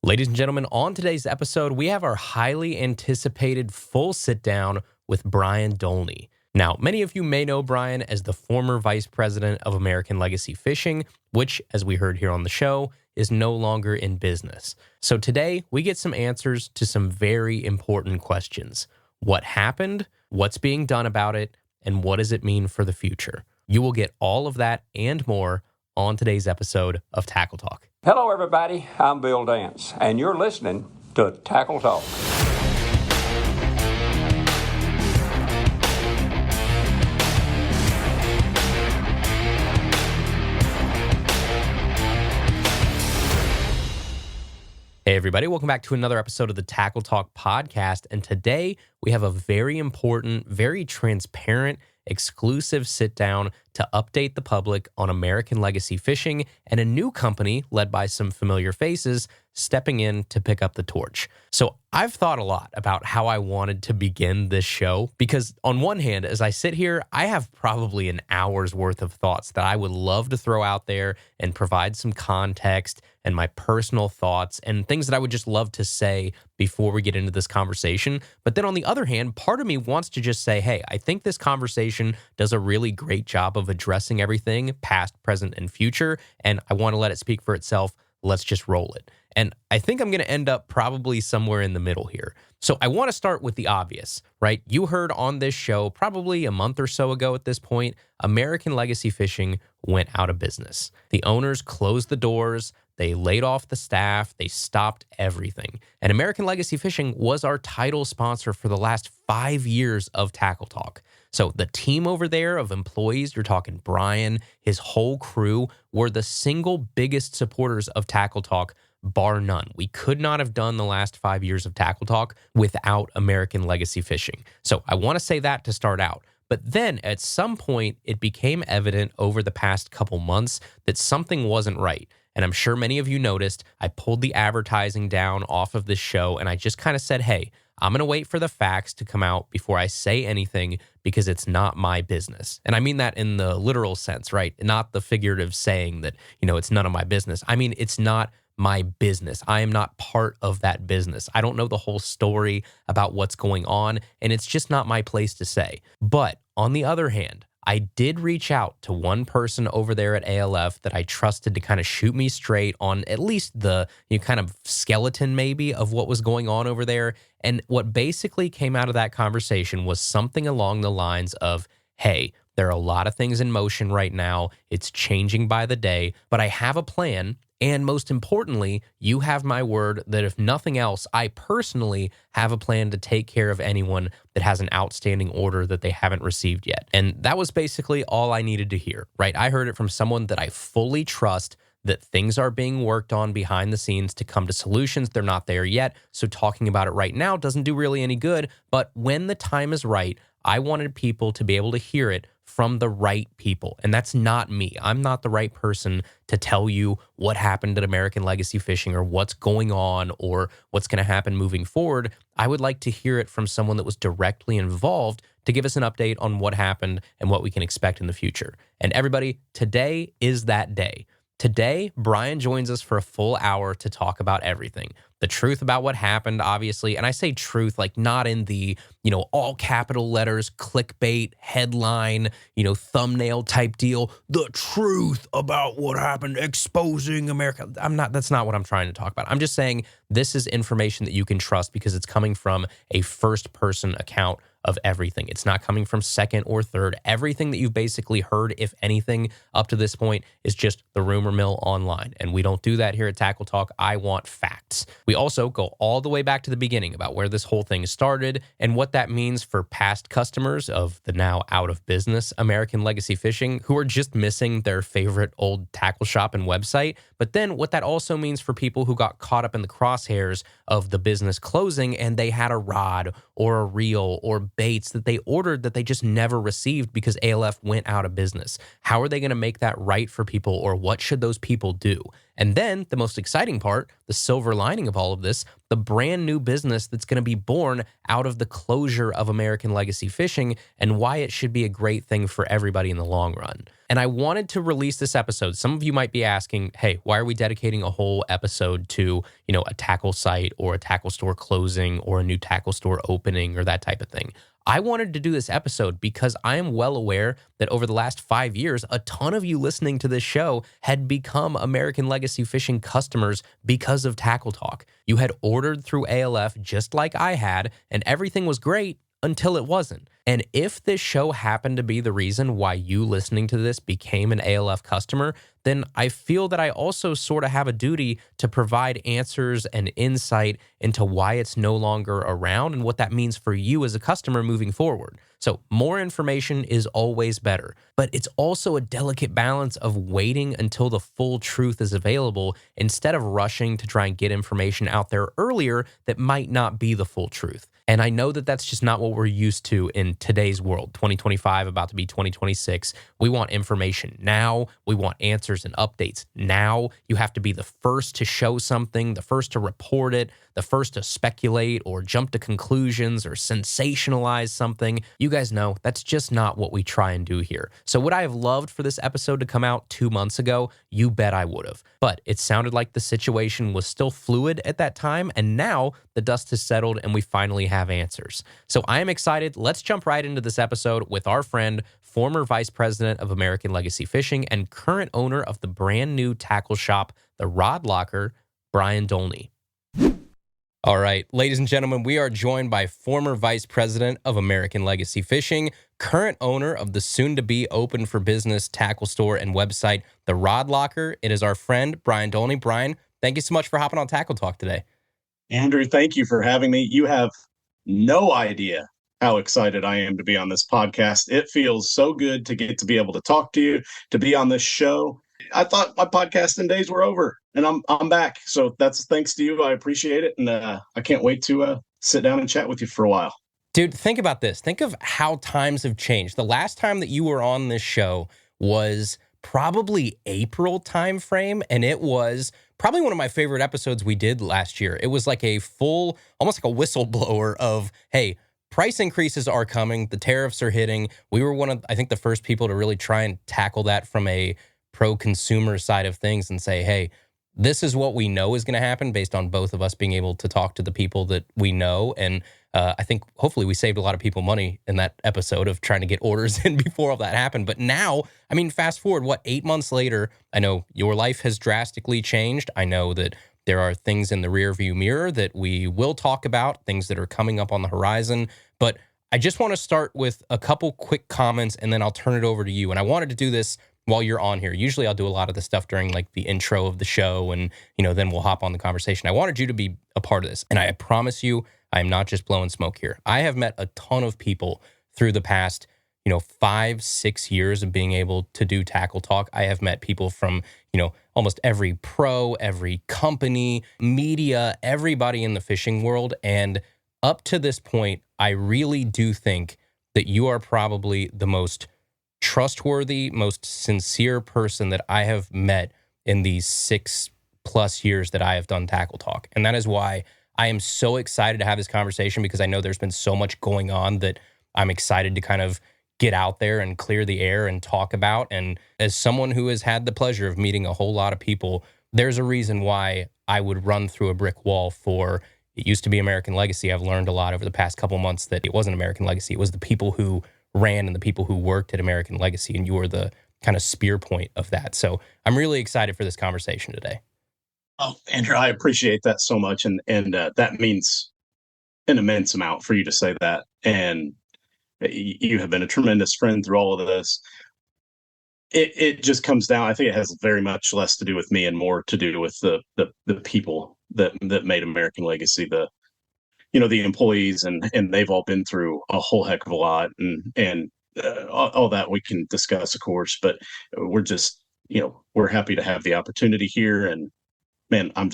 Ladies and gentlemen, on today's episode, we have our highly anticipated full sit-down with Brian Doly. Now, many of you may know Brian as the former vice president of American Legacy Fishing, which, as we heard here on the show, is no longer in business. So today, we get some answers to some very important questions. What happened, what's being done about it, and what does it mean for the future? You will get all of that and more on today's episode of Tackle Talk. Hello, everybody. I'm Bill Dance, and you're listening to Tackle Talk. Hey, everybody. Welcome back to another episode of the Tackle Talk podcast. And today we have a very important, very transparent, exclusive sit down to update the public on American Legacy Fishing and a new company led by some familiar faces stepping in to pick up the torch. So I've thought a lot about how I wanted to begin this show because on one hand, as I sit here, I have probably an hour's worth of thoughts that I would love to throw out there and provide some context and my personal thoughts and things that I would just love to say before we get into this conversation. But then on the other hand, part of me wants to just say, hey, I think this conversation does a really great job of addressing everything past, present, and future, and I want to let it speak for itself. Let's just roll it. And I think I'm going to end up probably somewhere in the middle here. So I want to start with the obvious, right? You heard on this show probably a month or so ago at this point, American Legacy Fishing went out of business. The owners closed the doors. They laid off the staff. They stopped everything. And American Legacy Fishing was our title sponsor for the last 5 years of Tackle Talk. So the team over there of employees, you're talking Brian, his whole crew, were the single biggest supporters of Tackle Talk, bar none. We could not have done the last 5 years of Tackle Talk without American Legacy Fishing. So I want to say that to start out. But then at some point, it became evident over the past couple months that something wasn't right. And I'm sure many of you noticed, I pulled the advertising down off of this show and I just kind of said, hey, I'm going to wait for the facts to come out before I say anything because it's not my business. And I mean that in the literal sense, right? Not the figurative saying that, it's none of my business. I mean, it's not my business. I am not part of that business. I don't know the whole story about what's going on, and it's just not my place to say. But on the other hand, I did reach out to one person over there at ALF that I trusted to kind of shoot me straight on at least the kind of skeleton maybe of what was going on over there. And what basically came out of that conversation was something along the lines of, hey, there are a lot of things in motion right now. It's changing by the day, but I have a plan. And most importantly, you have my word that if nothing else, I personally have a plan to take care of anyone that has an outstanding order that they haven't received yet. And that was basically all I needed to hear, right? I heard it from someone that I fully trust that things are being worked on behind the scenes to come to solutions. They're not there yet. So talking about it right now doesn't do really any good. But when the time is right, I wanted people to be able to hear it from the right people. And that's not me. I'm not the right person to tell you what happened at American Legacy Fishing or what's going on or what's going to happen moving forward. I would like to hear it from someone that was directly involved to give us an update on what happened and what we can expect in the future. And everybody, today is that day. Today, Brian joins us for a full hour to talk about everything. The truth about what happened, obviously, and I say truth like not in the, all capital letters, clickbait, headline, thumbnail type deal. The truth about what happened, exposing America. That's not what I'm trying to talk about. I'm just saying this is information that you can trust because it's coming from a first person account of everything. It's not coming from second or third. Everything that you've basically heard, if anything, up to this point is just the rumor mill online. And we don't do that here at Tackle Talk. I want facts. We also go all the way back to the beginning about where this whole thing started and what that means for past customers of the now out of business American Legacy Fishing who are just missing their favorite old tackle shop and website. But then what that also means for people who got caught up in the crosshairs of the business closing and they had a rod or a reel or baits that they ordered that they just never received because ALF went out of business. How are they going to make that right for people, or what should those people do? And then the most exciting part, the silver lining of all of this, the brand new business that's going to be born out of the closure of American legacy fishing and why it should be a great thing for everybody in the long run. And I wanted to release this episode. Some of you might be asking, hey, why are we dedicating a whole episode to, a tackle site or a tackle store closing or a new tackle store opening or that type of thing? I wanted to do this episode because I am well aware that over the last 5 years, a ton of you listening to this show had become American Legacy Fishing customers because of Tackle Talk. You had ordered through ALF just like I had, and everything was great until it wasn't. And if this show happened to be the reason why you listening to this became an ALF customer, then I feel that I also sort of have a duty to provide answers and insight into why it's no longer around and what that means for you as a customer moving forward. So more information is always better, but it's also a delicate balance of waiting until the full truth is available instead of rushing to try and get information out there earlier that might not be the full truth. And I know that that's just not what we're used to in today's world, 2025, about to be 2026. We want information now. We want answers and updates now. You have to be the first to show something, the first to report it, the first to speculate or jump to conclusions or sensationalize something. You guys know that's just not what we try and do here. So would I have loved for this episode to come out 2 months ago? You bet I would have. But it sounded like the situation was still fluid at that time, and now the dust has settled and we finally have answers. So I am excited. Let's jump right into this episode with our friend, former vice president of American Legacy Fishing and current owner of the brand new tackle shop, the Rod Locker, Brian Doly. All right, ladies and gentlemen, we are joined by former vice president of American Legacy Fishing, current owner of the soon-to-be open for business tackle store and website, the Rod Locker. It is our friend, Brian Doly. Brian, thank you so much for hopping on Tackle Talk today. Andrew, thank you for having me. You have no idea how excited I am to be on this podcast. It feels so good to get to be able to talk to you, to be on this show. I thought my podcasting days were over, and I'm back. So that's thanks to you. I appreciate it, and I can't wait to sit down and chat with you for a while. Dude, think about this. Think of how times have changed. The last time that you were on this show was probably April timeframe, and it was probably one of my favorite episodes we did last year. It was like a full, almost like a whistleblower of, hey, price increases are coming. The tariffs are hitting. We were one of, I think, the first people to really try and tackle that from a pro-consumer side of things and say, hey, this is what we know is going to happen based on both of us being able to talk to the people that we know. And I think hopefully we saved a lot of people money in that episode of trying to get orders in before all that happened. But now, I mean, fast forward, 8 months later, I know your life has drastically changed. I know that there are things in the rearview mirror that we will talk about, things that are coming up on the horizon. But I just want to start with a couple quick comments, and then I'll turn it over to you. And I wanted to do this while you're on here. Usually I'll do a lot of the stuff during like the intro of the show, and then we'll hop on the conversation. I wanted you to be a part of this, and I promise you I'm not just blowing smoke here. I have met a ton of people through the past 5-6 years of being able to do Tackle Talk. I have met people from almost every pro, every company, media, everybody in the fishing world, and up to this point I really do think that you are probably the most trustworthy, most sincere person that I have met in these 6+ years that I have done Tackle Talk. And that is why I am so excited to have this conversation, because I know there's been so much going on that I'm excited to kind of get out there and clear the air and talk about. And as someone who has had the pleasure of meeting a whole lot of people, there's a reason why I would run through a brick wall for, it used to be American Legacy. I've learned a lot over the past couple months that it wasn't American Legacy. It was the people who ran and the people who worked at American Legacy, and you were the kind of spear point of that. So I'm really excited for this conversation today. Oh, Andrew, I appreciate that so much, and that means an immense amount for you to say that. And you have been a tremendous friend through all of this. It just comes down, I think it has very much less to do with me and more to do with the people that made American Legacy, the employees, and they've all been through a whole heck of a lot, and all that we can discuss, of course, but we're just, we're happy to have the opportunity here. And man, I'm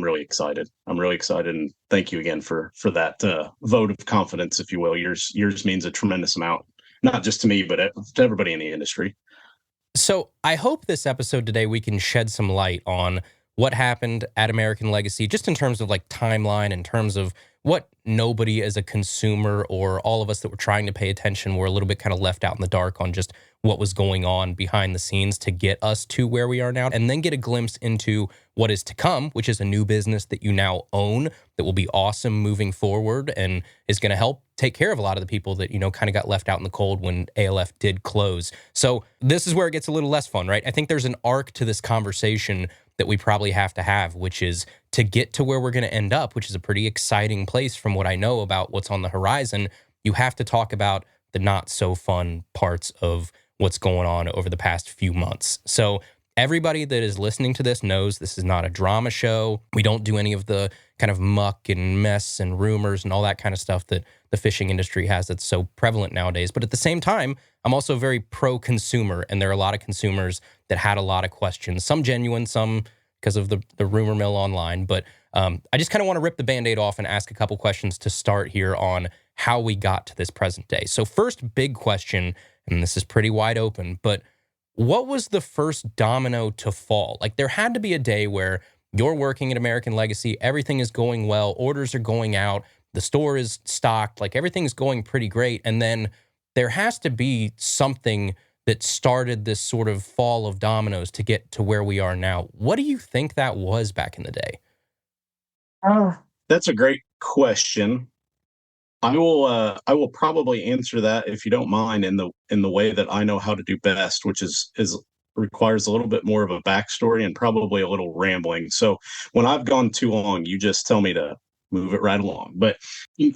really excited. And thank you again for that vote of confidence, if you will. Yours means a tremendous amount, not just to me, but to everybody in the industry. So I hope this episode today we can shed some light on what happened at American Legacy, just in terms of like timeline, in terms of what nobody as a consumer or all of us that were trying to pay attention were a little bit kind of left out in the dark on just what was going on behind the scenes to get us to where we are now, and then get a glimpse into what is to come, which is a new business that you now own that will be awesome moving forward and is going to help take care of a lot of the people that, kind of got left out in the cold when ALF did close. So this is where it gets a little less fun, right? I think there's an arc to this conversation that we probably have to have, which is to get to where we're going to end up, which is a pretty exciting place from what I know about what's on the horizon. You have to talk about the not so fun parts of what's going on over the past few months. So everybody that is listening to this knows this is not a drama show. We don't do any of the kind of muck and mess and rumors and all that kind of stuff that the fishing industry has that's so prevalent nowadays. But at the same time, I'm also very pro-consumer, and there are a lot of consumers that had a lot of questions, some genuine, some because of the rumor mill online. But I just kind of want to rip the Band-Aid off and ask a couple questions to start here on how we got to this present day. So first big question, and this is pretty wide open, but what was the first domino to fall? Like, there had to be a day where you're working at American Legacy, everything is going well, orders are going out, the store is stocked, like everything's going pretty great. And then there has to be something that started this sort of fall of dominoes to get to where we are now. What do you think that was back in the day? That's a great question. I will probably answer that, if you don't mind, in the way that I know how to do best, which is requires a little bit more of a backstory and probably a little rambling. So when I've gone too long, you just tell me to move it right along. But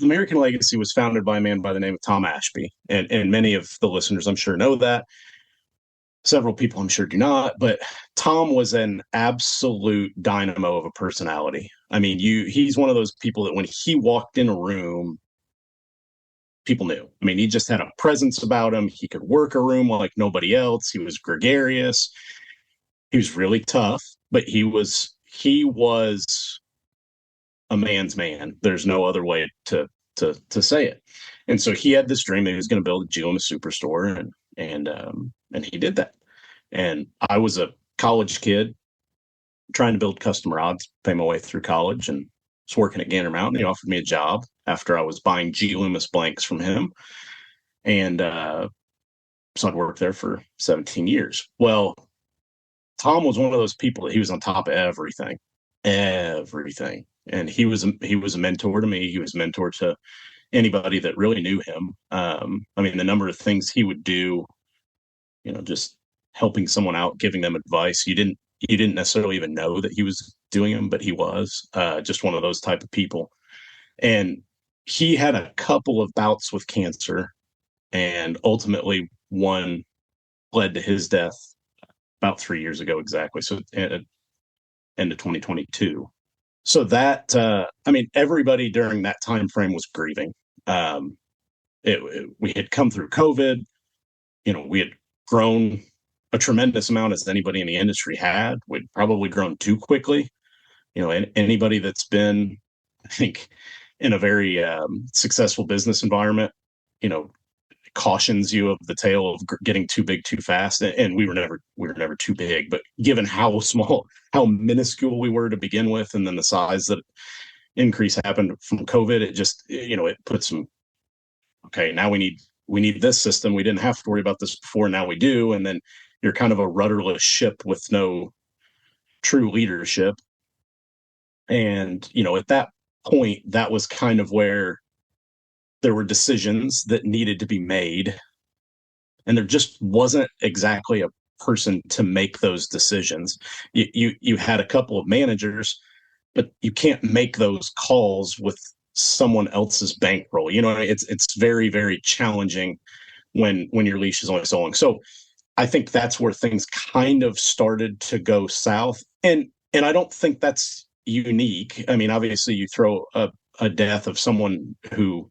American Legacy was founded by a man by the name of Tom Ashby, and many of the listeners, I'm sure, know that. Several people, I'm sure, do not. But Tom was an absolute dynamo of a personality. I mean, he's one of those people that when he walked in a room, people knew. I mean, he just had a presence about him. He could work a room like nobody else. He was gregarious. He was really tough, but he was a man's man. There's no other way to say it. And so he had this dream that he was going to build a GLMS superstore, and he did that. And I was a college kid trying to build custom rods, pay my way through college, and was working at Gander Mountain. He offered me a job after I was buying GLMS blanks from him. And so I'd worked there for 17 years. Well, Tom was one of those people that he was on top of everything. And he was a mentor to me. He was a mentor to anybody that really knew him. I mean, the number of things he would do, just helping someone out, giving them advice. You didn't necessarily even know that he was doing them, but he was just one of those type of people. And he had a couple of bouts with cancer, and ultimately one led to his death about 3 years ago exactly. So at end of 2022. So that everybody during that time frame was grieving. We had come through COVID. We had grown a tremendous amount as anybody in the industry had. We'd probably grown too quickly. Anybody that's been, I think, in a very successful business environment, cautions you of the tale of getting too big too fast. And we were never too big, but given how minuscule we were to begin with, and then the size that increase happened from COVID, it just, it put some, okay, now we need this system. We didn't have to worry about this before. Now we do. And then you're kind of a rudderless ship with no true leadership. And, at that point, that was kind of where there were decisions that needed to be made. And there just wasn't exactly a person to make those decisions. You had a couple of managers, but you can't make those calls with someone else's bankroll. It's very, very challenging when your leash is only so long. So I think that's where things kind of started to go south. And I don't think that's unique. I mean, obviously you throw a death of someone who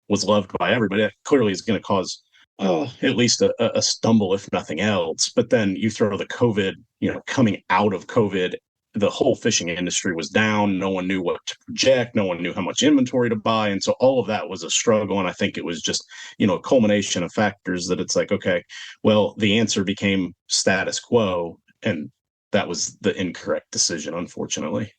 was loved by everybody, that clearly is going to cause at least a stumble, if nothing else. But then you throw the COVID, coming out of COVID, the whole fishing industry was down. No one knew what to project. No one knew how much inventory to buy. And so all of that was a struggle. And I think it was just, a culmination of factors that it's like, okay, well, the answer became status quo. And that was the incorrect decision, unfortunately.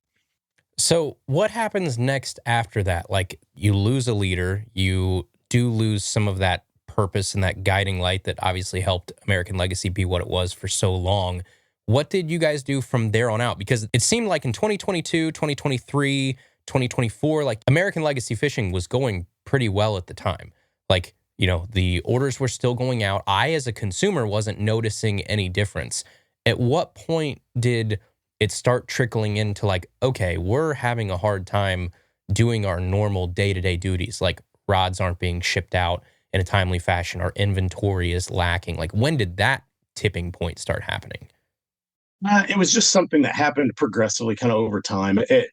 So what happens next after that? Like, you lose a leader, you do lose some of that purpose and that guiding light that obviously helped American Legacy be what it was for so long. What did you guys do from there on out? Because it seemed like in 2022, 2023, 2024, like American Legacy Fishing was going pretty well at the time. Like, the orders were still going out. I, as a consumer, wasn't noticing any difference. At what point did it start trickling into like, okay, we're having a hard time doing our normal day-to-day duties? Like, rods aren't being shipped out in a timely fashion. Our inventory is lacking. Like, when did that tipping point start happening? It was just something that happened progressively, kind of over time. I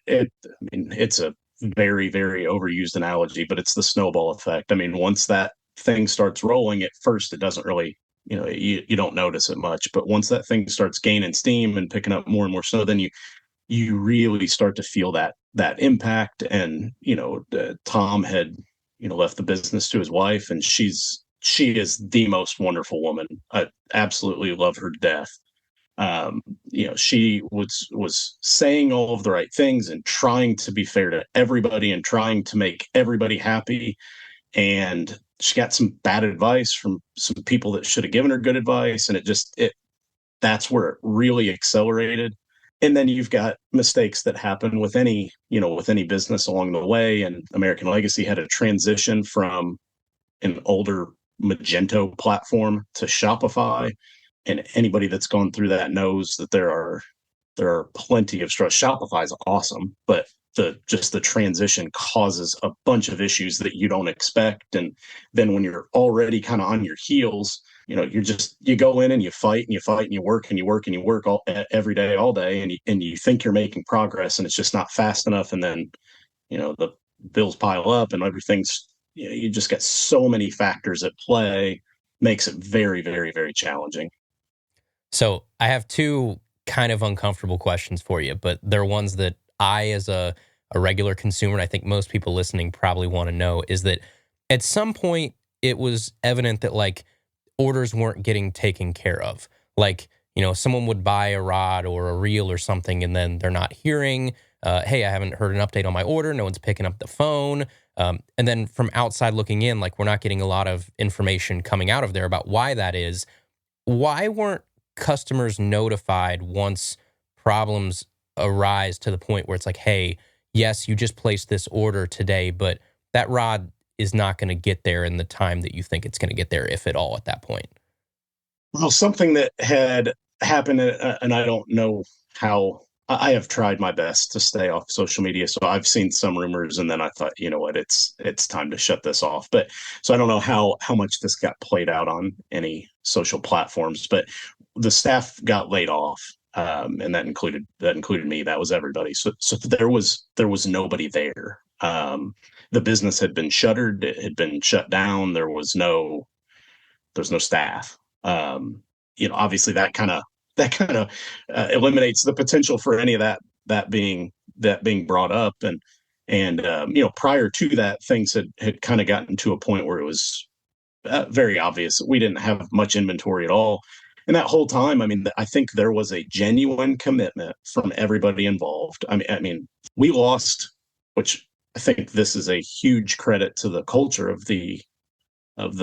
mean, it's a very, very overused analogy, but it's the snowball effect. I mean, once that thing starts rolling, at first it doesn't really, you don't notice it much, but once that thing starts gaining steam and picking up more and more snow, then you really start to feel that impact. And Tom had left the business to his wife, and she is the most wonderful woman. I absolutely love her to death. She was saying all of the right things and trying to be fair to everybody and trying to make everybody happy. And she got some bad advice from some people that should have given her good advice, and that's where it really accelerated. And then you've got mistakes that happen with any business along the way. And American Legacy had a transition from an older Magento platform to Shopify. And anybody that's gone through that knows that there are plenty of stress. Shopify is awesome, but the transition causes a bunch of issues that you don't expect. And then when you're already kind of on your heels, you go in and you fight and you fight and you work and you work and you work every day, all day, and you think you're making progress, and it's just not fast enough. And then the bills pile up and everything's you just get so many factors at play, makes it very, very, very challenging. So I have two kind of uncomfortable questions for you, but they're ones that I, as a regular consumer, and I think most people listening probably want to know, is that at some point it was evident that like orders weren't getting taken care of. Like, someone would buy a rod or a reel or something, and then they're not hearing, hey, I haven't heard an update on my order. No one's picking up the phone. And then from outside looking in, like, we're not getting a lot of information coming out of there about why that is. Why weren't customers notified once problems arise to the point where it's like, hey, yes, you just placed this order today, but that rod is not going to get there in the time that you think it's going to get there, if at all, at that point? Well, something that had happened, and I don't know how. I have tried my best to stay off social media, so I've seen some rumors, and then I thought, you know what, it's time to shut this off. But so I don't know how much this got played out on any social platforms, but the staff got laid off, and that included me. That was everybody. So there was nobody there. The business had been shuttered. It had been shut down. There's no staff. Obviously that kind of eliminates the potential for any of that being brought up. And prior to that, things had kind of gotten to a point where it was very obvious we didn't have much inventory at all. And that whole time, I mean, I think there was a genuine commitment from everybody involved. I mean, we lost, which I think this is a huge credit to the culture of the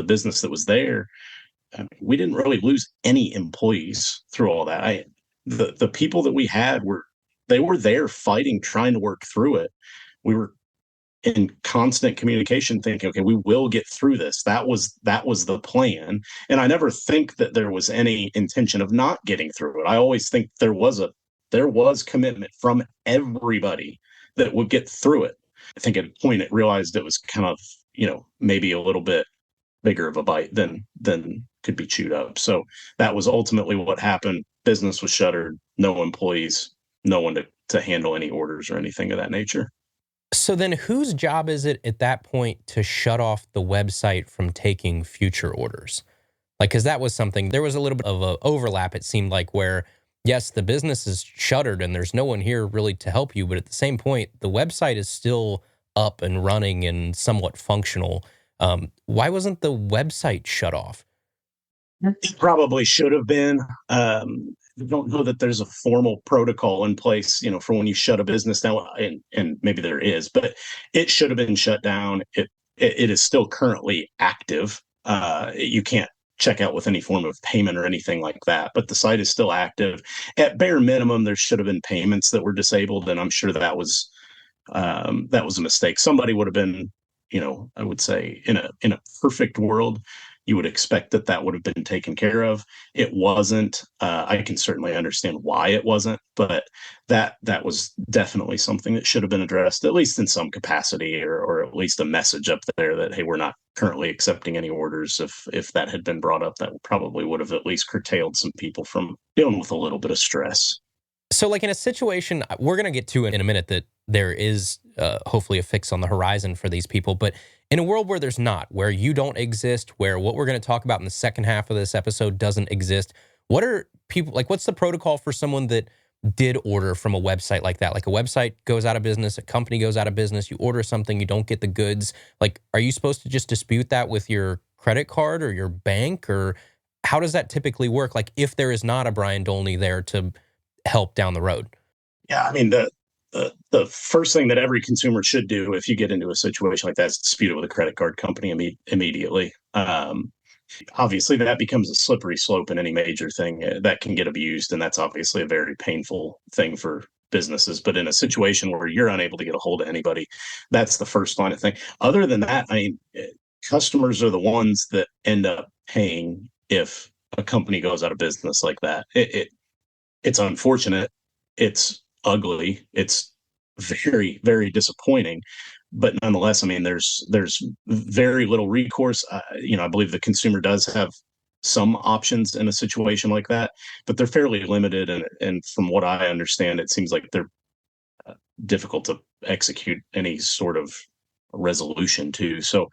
business that was there. I mean, we didn't really lose any employees through all that. The people that we had were there fighting, trying to work through it. We were in constant communication, thinking, okay, we will get through this. That was the plan. And I never think that there was any intention of not getting through it. I always think there was commitment from everybody that would get through it. I think at a point it realized it was kind of, maybe a little bit bigger of a bite than could be chewed up. So that was ultimately what happened. Business was shuttered, no employees, no one to handle any orders or anything of that nature. So then whose job is it at that point to shut off the website from taking future orders? Like, because that was something, there was a little bit of an overlap, it seemed like, where, yes, the business is shuttered and there's no one here really to help you, but at the same point, the website is still up and running and somewhat functional. Why wasn't the website shut off? It probably should have been. don't know that there's a formal protocol in place, for when you shut a business down, and maybe there is, but it should have been shut down. It is still currently active. You can't check out with any form of payment or anything like that, but the site is still active. At bare minimum, there should have been payments that were disabled, and I'm sure that was a mistake. Somebody would have been, I would say in a perfect world, you would expect that would have been taken care of. It wasn't. I can certainly understand why it wasn't, but that was definitely something that should have been addressed, at least in some capacity, or at least a message up there that, hey, we're not currently accepting any orders. If that had been brought up, that probably would have at least curtailed some people from dealing with a little bit of stress. So, like in a situation, we're going to get to it in a minute, that there is hopefully a fix on the horizon for these people. But in a world where there's not, where you don't exist, where what we're going to talk about in the second half of this episode doesn't exist, what are people like? What's the protocol for someone that did order from a website like that? Like a website goes out of business, a company goes out of business, you order something, you don't get the goods. Like, are you supposed to just dispute that with your credit card or your bank? Or how does that typically work? Like, if there is not a Brian Dolney there to help down the road? Yeah, I mean, the first thing that every consumer should do if you get into a situation like that is dispute it with a credit card company immediately. Obviously, that becomes a slippery slope in any major thing that can get abused, and that's obviously a very painful thing for businesses. But in a situation where you're unable to get a hold of anybody, that's the first line of thing. Other than that, I mean, customers are the ones that end up paying if a company goes out of business like that. It's unfortunate. It's ugly. It's very, very disappointing. But nonetheless, I mean, there's very little recourse. I believe the consumer does have some options in a situation like that, but they're fairly limited. And from what I understand, it seems like they're difficult to execute any sort of resolution to. So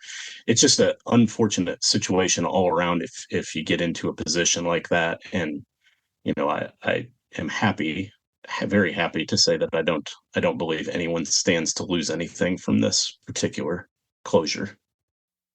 it's just an unfortunate situation all around if you get into a position like that. And I am very happy to say that I don't believe anyone stands to lose anything from this particular closure.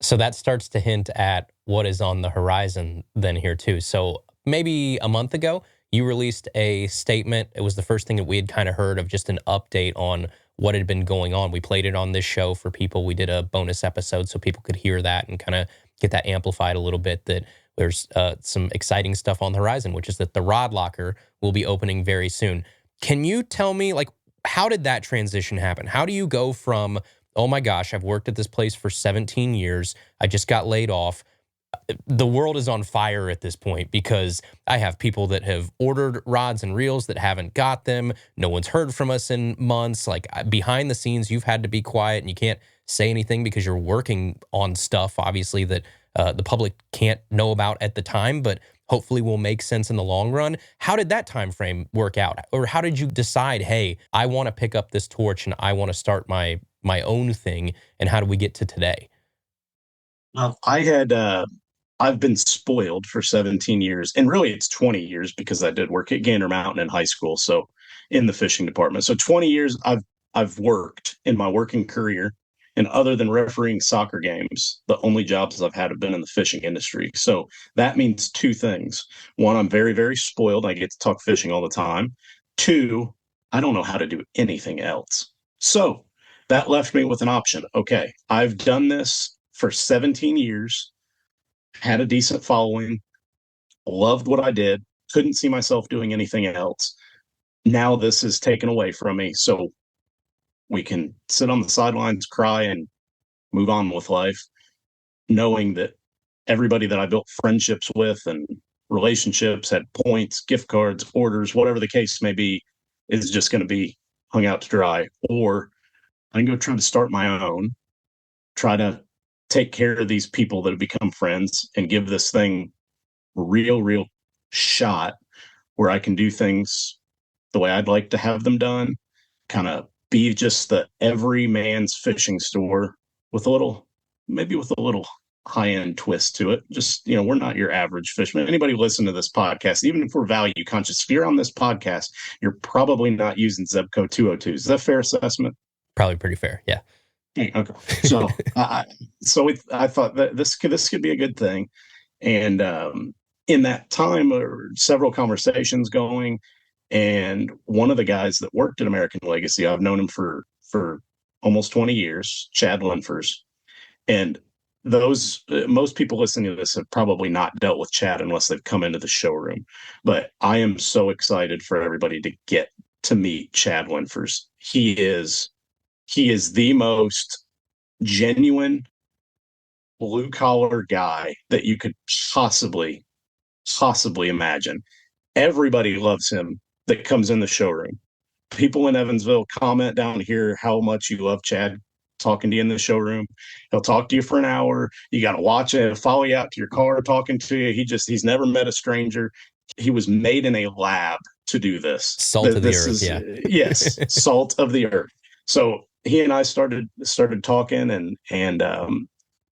So that starts to hint at what is on the horizon then here too. So maybe a month ago, you released a statement. It was the first thing that we had kind of heard of, just an update on what had been going on. We played it on this show for people. We did a bonus episode so people could hear that and kind of get that amplified a little bit, that there's some exciting stuff on the horizon, which is that the Rod Locker will be opening very soon. Can you tell me, like, how did that transition happen? How do you go from, oh my gosh, I've worked at this place for 17 years, I just got laid off, the world is on fire at this point because I have people that have ordered rods and reels that haven't got them. No one's heard from us in months. Like, behind the scenes, you've had to be quiet and you can't say anything because you're working on stuff, obviously, that the public can't know about at the time, but hopefully will make sense in the long run. How did that time frame work out? Or how did you decide, hey, I want to pick up this torch and I want to start my own thing? And how do we get to today? Well, I've been spoiled for 17 years, and really it's 20 years because I did work at Gander Mountain in high school, so in the fishing department. So 20 years I've worked in my working career, and other than refereeing soccer games, the only jobs I've had have been in the fishing industry. So that means two things. One, I'm very, very spoiled. I get to talk fishing all the time. Two, I don't know how to do anything else. So that left me with an option. Okay, I've done this for 17 years. Had a decent following, loved what I did, couldn't see myself doing anything else. Now this is taken away from me. So we can sit on the sidelines, cry, and move on with life, knowing that everybody that I built friendships with and relationships, had points, gift cards, orders, whatever the case may be, is just going to be hung out to dry. Or I can go try to start my own, try to take care of these people that have become friends and give this thing a real shot where I can do things the way I'd like to have them done, kind of be just the every man's fishing store with maybe with a little high-end twist to it. Just, we're not your average fisherman. Anybody listen to this podcast, even if we're value conscious, if you're on this podcast, you're probably not using Zebco 202s. Is that a fair assessment? Probably pretty fair. Yeah. Okay. So, I thought that this could be a good thing. And, in that time, there were several conversations going. And one of the guys that worked at American Legacy, I've known him for almost 20 years, Chad Linfers. And those most people listening to this have probably not dealt with Chad unless they've come into the showroom. But I am so excited for everybody to get to meet Chad Linfers. He is the most genuine blue collar guy that you could possibly imagine. Everybody loves him that comes in the showroom. People in Evansville comment down here how much you love Chad talking to you in the showroom. He'll talk to you for an hour. You got to watch it, follow you out to your car, talking to you. He's never met a stranger. He was made in a lab to do this. Salt of the earth, yeah. Yes, salt of the earth. So he and I started talking, and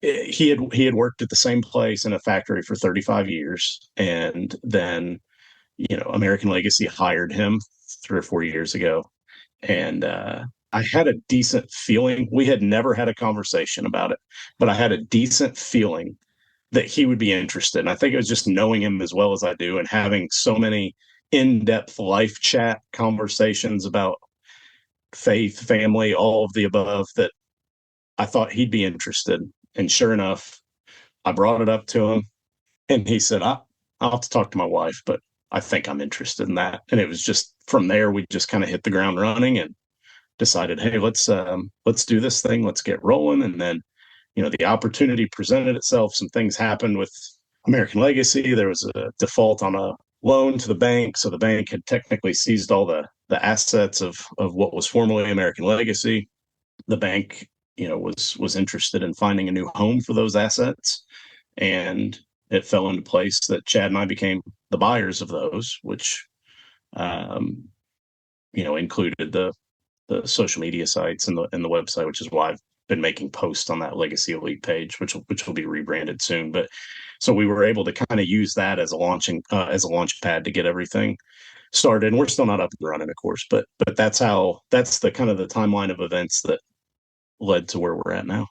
he had worked at the same place in a factory for 35 years, and then American Legacy hired him 3 or 4 years ago, and I had a decent feeling. We had never had a conversation about it, but I had a decent feeling that he would be interested. And I think it was just knowing him as well as I do and having so many in-depth life chat conversations about faith, family, all of the above, that I thought he'd be interested. And sure enough, I brought it up to him, and he said, I'll have to talk to my wife, but I think I'm interested in that. And it was just from there, we just kind of hit the ground running and decided, hey, let's do this thing. Let's get rolling. And then, the opportunity presented itself. Some things happened with American Legacy. There was a default on a loan to the bank. So the bank had technically seized all the assets of what was formerly American Legacy. The bank, was interested in finding a new home for those assets. And it fell into place that Chad and I became the buyers of those, which, included the social media sites and the website, which is why I've been making posts on that Legacy Elite page, which will be rebranded soon. But so we were able to kind of use that as a launch pad to get everything started. And we're still not up and running, of course, but that's the kind of the timeline of events that led to where we're at now.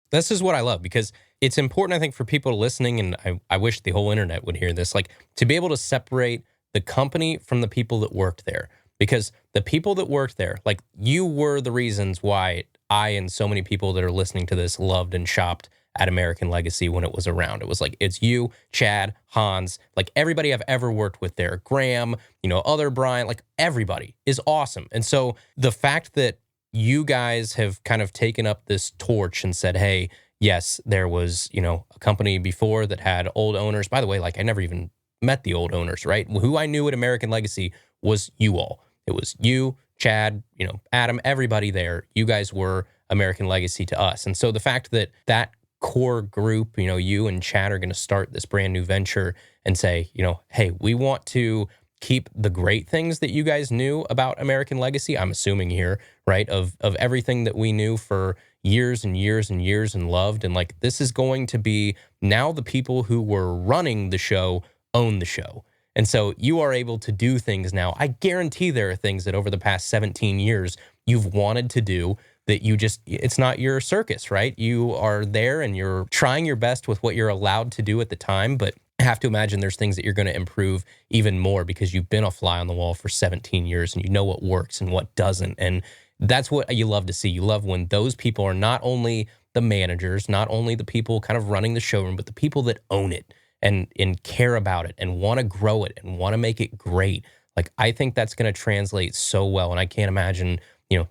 This is what I love, because it's important, I think, for people listening, and I wish the whole internet would hear this, like, to be able to separate the company from the people that worked there. Because the people that worked there, like, you were the reasons why I and so many people that are listening to this loved and shopped at American Legacy when it was around. It was like, it's you, Chad, Hans, like everybody I've ever worked with there, Graham, other Brian, like everybody is awesome. And so the fact that you guys have kind of taken up this torch and said, hey, yes, there was, a company before that had old owners. By the way, like, I never even met the old owners, right? Who I knew at American Legacy was you all. It was you, Chad, Adam, everybody there. You guys were American Legacy to us. And so the fact that that core group, you and Chad are going to start this brand new venture and say, hey, we want to keep the great things that you guys knew about American Legacy, I'm assuming here, right, of everything that we knew for years and years and years and loved. And like, this is going to be now the people who were running the show own the show. And so you are able to do things now. I guarantee there are things that over the past 17 years you've wanted to do that it's not your circus, right? You are there and you're trying your best with what you're allowed to do at the time, but I have to imagine there's things that you're going to improve even more because you've been a fly on the wall for 17 years and you know what works and what doesn't. And that's what you love to see. You love when those people are not only the managers, not only the people kind of running the showroom, but the people that own it and care about it and want to grow it and want to make it great. Like, I think that's going to translate so well. And I can't imagine,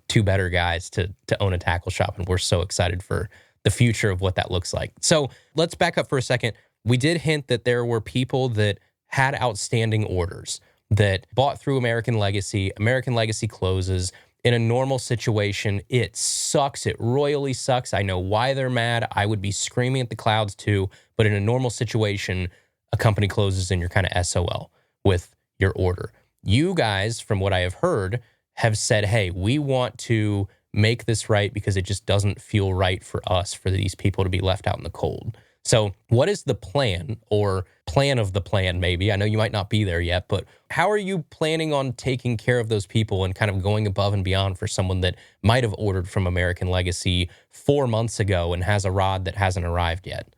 two better guys to own a tackle shop. And we're so excited for the future of what that looks like. So let's back up for a second. We did hint that there were people that had outstanding orders that bought through American Legacy. American Legacy closes. In a normal situation, it sucks. It royally sucks. I know why they're mad. I would be screaming at the clouds too. But in a normal situation, a company closes and you're kind of SOL with your order. You guys, from what I have heard, have said, hey, we want to make this right because it just doesn't feel right for us, for these people to be left out in the cold. So what is the plan, or plan of the plan maybe? I know you might not be there yet, but how are you planning on taking care of those people and kind of going above and beyond for someone that might have ordered from American Legacy 4 months ago and has a rod that hasn't arrived yet?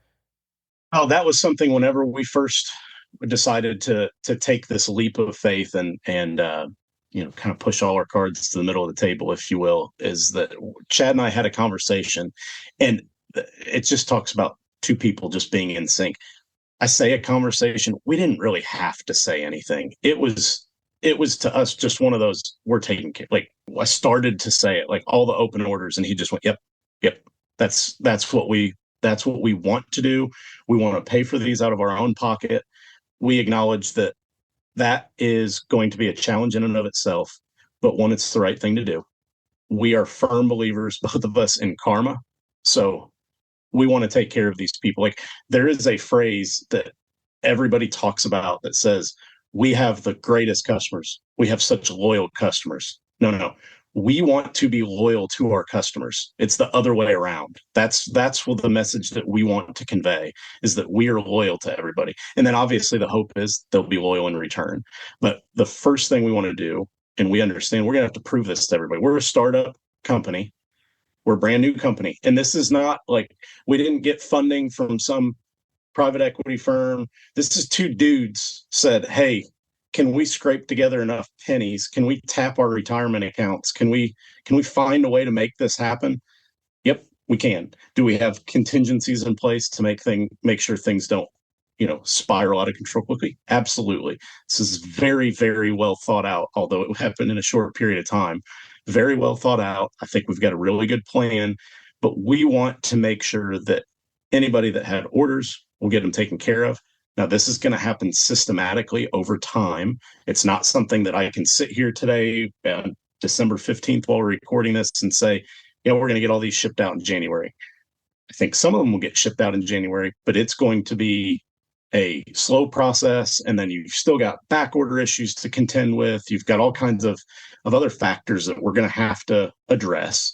Oh, that was something whenever we first decided to take this leap of faith and kind of push all our cards to the middle of the table, if you will, is that Chad and I had a conversation, and it just talks about two people just being in sync. I say a conversation. We didn't really have to say anything. It was to us just one of those, we're taking care. Like, I started to say it, like all the open orders, and he just went, yep. That's what we want to do. We want to pay for these out of our own pocket. We acknowledge that is going to be a challenge in and of itself, but one, it's the right thing to do. We are firm believers, both of us, in karma. So we want to take care of these people. Like, there is a phrase that everybody talks about that says, we have the greatest customers. We have such loyal customers. No. We want to be loyal to our customers. It's the other way around. That's what the message that we want to convey, is that we are loyal to everybody. And then obviously the hope is they'll be loyal in return. But the first thing we want to do, and we understand we're going to have to prove this to everybody. We're a startup company. We're a brand new company. And this is not like, we didn't get funding from some private equity firm. This is two dudes said, hey, can we scrape together enough pennies? Can we tap our retirement accounts? Can we find a way to make this happen? Yep, we can. Do we have contingencies in place to make sure things don't, spiral out of control quickly? Absolutely. This is very, very well thought out, although it happened in a short period of time. Very well thought out. I think we've got a really good plan, but we want to make sure that anybody that had orders, we'll get them taken care of. Now, this is going to happen systematically over time. It's not something that I can sit here today, December 15th, while we're recording this, and say, we're going to get all these shipped out in January. I think some of them will get shipped out in January, but it's going to be a slow process. And then you've still got back order issues to contend with. You've got all kinds of other factors that we're going to have to address.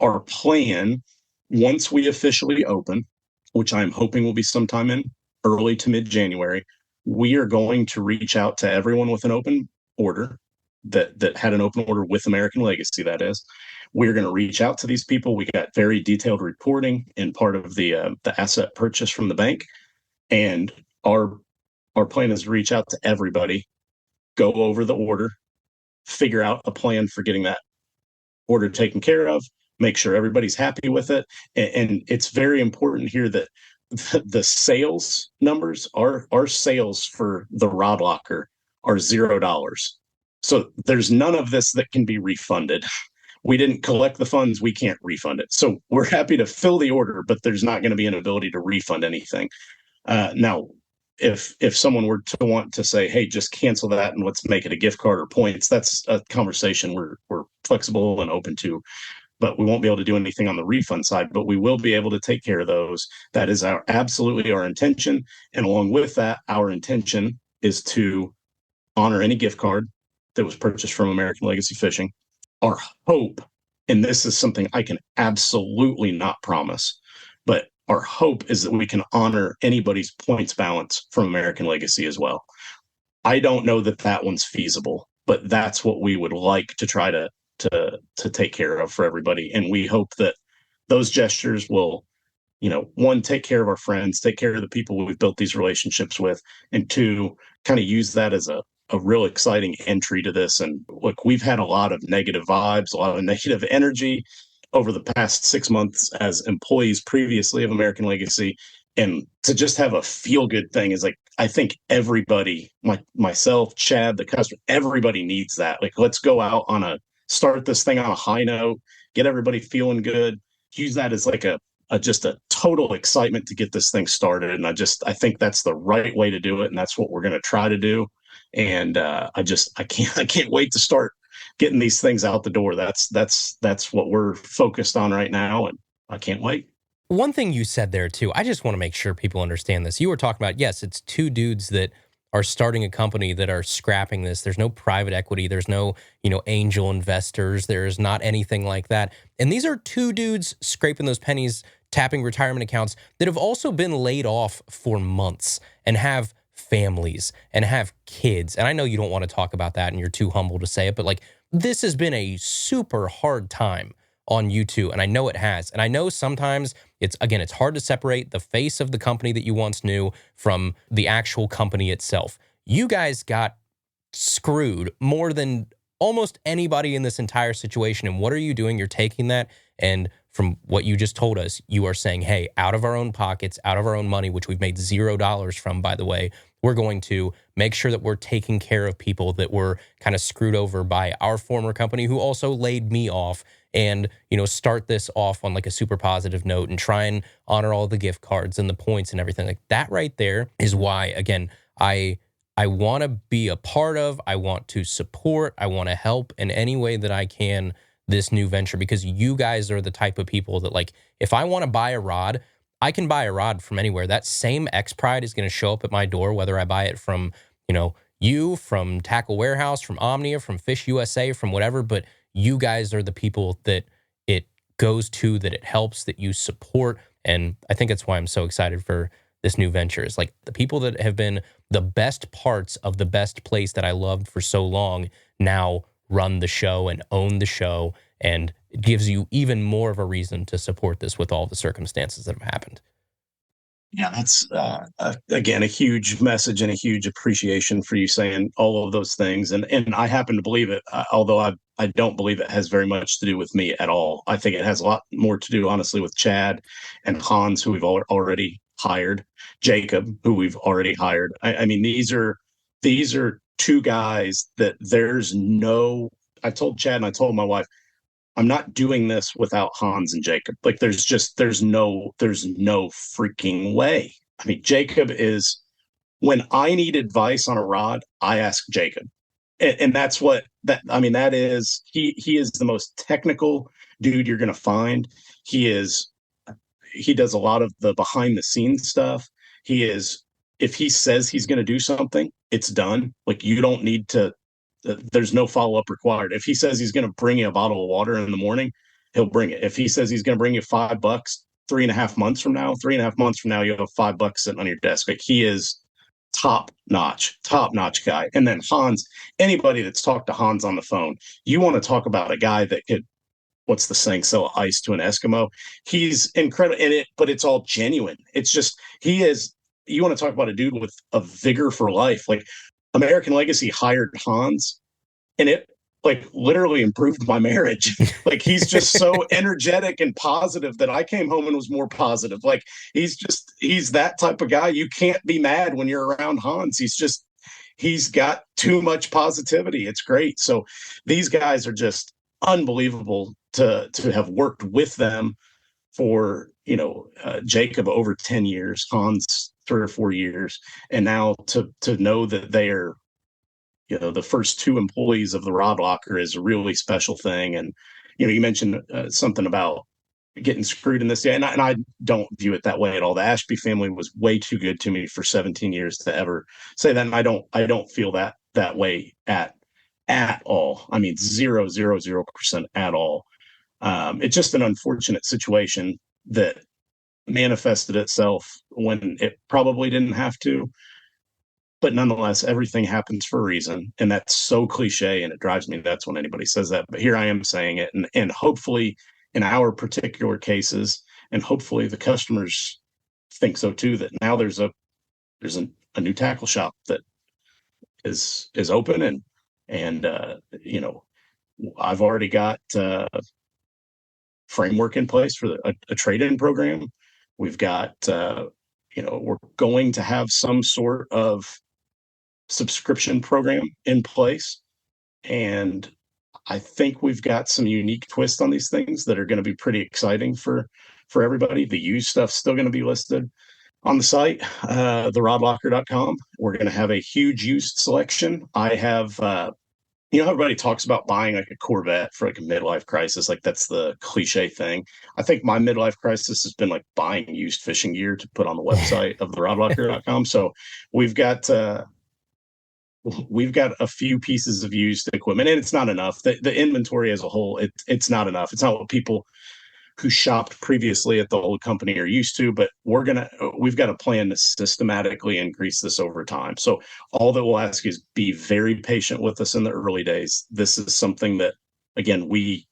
Our plan, once we officially open, which I'm hoping will be sometime in early to mid-January, we are going to reach out to everyone with an open order that had an open order with American Legacy, that is. We're going to reach out to these people. We got very detailed reporting in part of the asset purchase from the bank. And our plan is to reach out to everybody, go over the order, figure out a plan for getting that order taken care of, make sure everybody's happy with it. And it's very important here that the sales numbers, our sales for the rod locker are $0. So there's none of this that can be refunded. We didn't collect the funds. We can't refund it. So we're happy to fill the order, but there's not going to be an ability to refund anything. Now, if someone were to want to say, hey, just cancel that and let's make it a gift card or points, that's a conversation we're flexible and open to. But we won't be able to do anything on the refund side, but we will be able to take care of those. That is absolutely our intention. And along with that, our intention is to honor any gift card that was purchased from American Legacy Fishing. Our hope, and this is something I can absolutely not promise, but our hope is that we can honor anybody's points balance from American Legacy as well. I don't know that one's feasible, but that's what we would like to try to take care of for everybody. And we hope that those gestures will, one, take care of our friends, take care of the people we've built these relationships with, and two, kind of use that as a real exciting entry to this. And look, we've had a lot of negative vibes, a lot of negative energy over the past 6 months as employees previously of American Legacy. And to just have a feel-good thing is like, I think everybody, myself, Chad, the customer, everybody needs that. Like, let's go out start this thing on a high note, get everybody feeling good, use that as like just a total excitement to get this thing started. And I think that's the right way to do it. And that's what we're going to try to do. And I can't wait to start getting these things out the door. That's what we're focused on right now. And I can't wait. One thing you said there too, I just want to make sure people understand this. You were talking about, yes, it's two dudes that are starting a company that are scrapping this. There's no private equity. There's no, angel investors. There's not anything like that. And these are two dudes scraping those pennies, tapping retirement accounts that have also been laid off for months and have families and have kids. And I know you don't want to talk about that and you're too humble to say it, but like, this has been a super hard time on you too. And I know it has. And I know sometimes it's hard to separate the face of the company that you once knew from the actual company itself. You guys got screwed more than almost anybody in this entire situation. And what are you doing? You're taking that, and from what you just told us, you are saying, hey, out of our own pockets, out of our own money, which we've made $0 from, by the way, we're going to make sure that we're taking care of people that were kind of screwed over by our former company, who also laid me off, and, start this off on like a super positive note and try and honor all the gift cards and the points and everything. Like that right there is why, again, I want to be a part of, I want to support, I want to help in any way that I can this new venture, because you guys are the type of people that, like, if I want to buy a rod, I can buy a rod from anywhere. That same X Pride is going to show up at my door, whether I buy it from, you, from Tackle Warehouse, from Omnia, from Fish USA, from whatever. But you guys are the people that it goes to, that it helps, that you support. And I think that's why I'm so excited for this new venture. Is like the people that have been the best parts of the best place that I loved for so long now run the show and own the show, and it gives you even more of a reason to support this with all the circumstances that have happened. Yeah, that's again a huge message and a huge appreciation for you saying all of those things, and I happen to believe it, although I don't believe it has very much to do with me at all. I think it has a lot more to do, honestly, with Chad and Hans, who we've already hired, Jacob, who we've already hired. I mean, these are two guys that there's no. I told Chad and I told my wife, I'm not doing this without Hans and Jacob. Like there's no freaking way. I mean, Jacob is, when I need advice on a rod, I ask Jacob. And that's what that is, he is the most technical dude you're gonna find. He does a lot of the behind the scenes stuff. If he says he's gonna do something, it's done. Like, you don't need to, there's no follow-up required. If he says he's going to bring you a bottle of water in the morning, he'll bring it. If he says he's going to bring you $5, 3.5 months from now, you have $5 sitting on your desk. Like, he is top notch guy. And then Hans, anybody that's talked to Hans on the phone, you want to talk about a guy that could, what's the saying, sell ice to an Eskimo. He's incredible in it, but it's all genuine. It's just, you want to talk about a dude with a vigor for life. Like, American Legacy hired Hans, and it like literally improved my marriage. Like, he's just so energetic and positive that I came home and was more positive. Like, he's that type of guy. You can't be mad when you're around Hans. He's got too much positivity. It's great. So these guys are just unbelievable to have worked with them for, Jacob over 10 years, Hans 3 or 4 years, and now to know that they are, the first 2 employees of the Rod Locker is a really special thing. And you mentioned something about getting screwed in this, and I don't view it that way at all. The Ashby family was way too good to me for 17 years to ever say that, and I don't feel that way at all. I mean, 0.000% at all. It's just an unfortunate situation that manifested itself when it probably didn't have to. But nonetheless, everything happens for a reason. And that's so cliche, and it drives me nuts when anybody says that. But here I am saying it. And hopefully in our particular cases, and hopefully the customers think so too, that now there's a new tackle shop that is open, and I've already got framework in place for a trade-in program. We've got, we're going to have some sort of subscription program in place. And I think we've got some unique twists on these things that are going to be pretty exciting for everybody. The used stuff's still going to be listed on the site, therodlocker.com. We're going to have a huge used selection. I have, everybody talks about buying like a Corvette for like a midlife crisis. Like, that's the cliche thing. I think my midlife crisis has been like buying used fishing gear to put on the website of therodlocker.com. So we've got a few pieces of used equipment, and it's not enough. The inventory as a whole, it's not enough. It's not what people who shopped previously at the old company are used to, but we've got a plan to systematically increase this over time. So all that we'll ask is be very patient with us in the early days. This is something that, again, we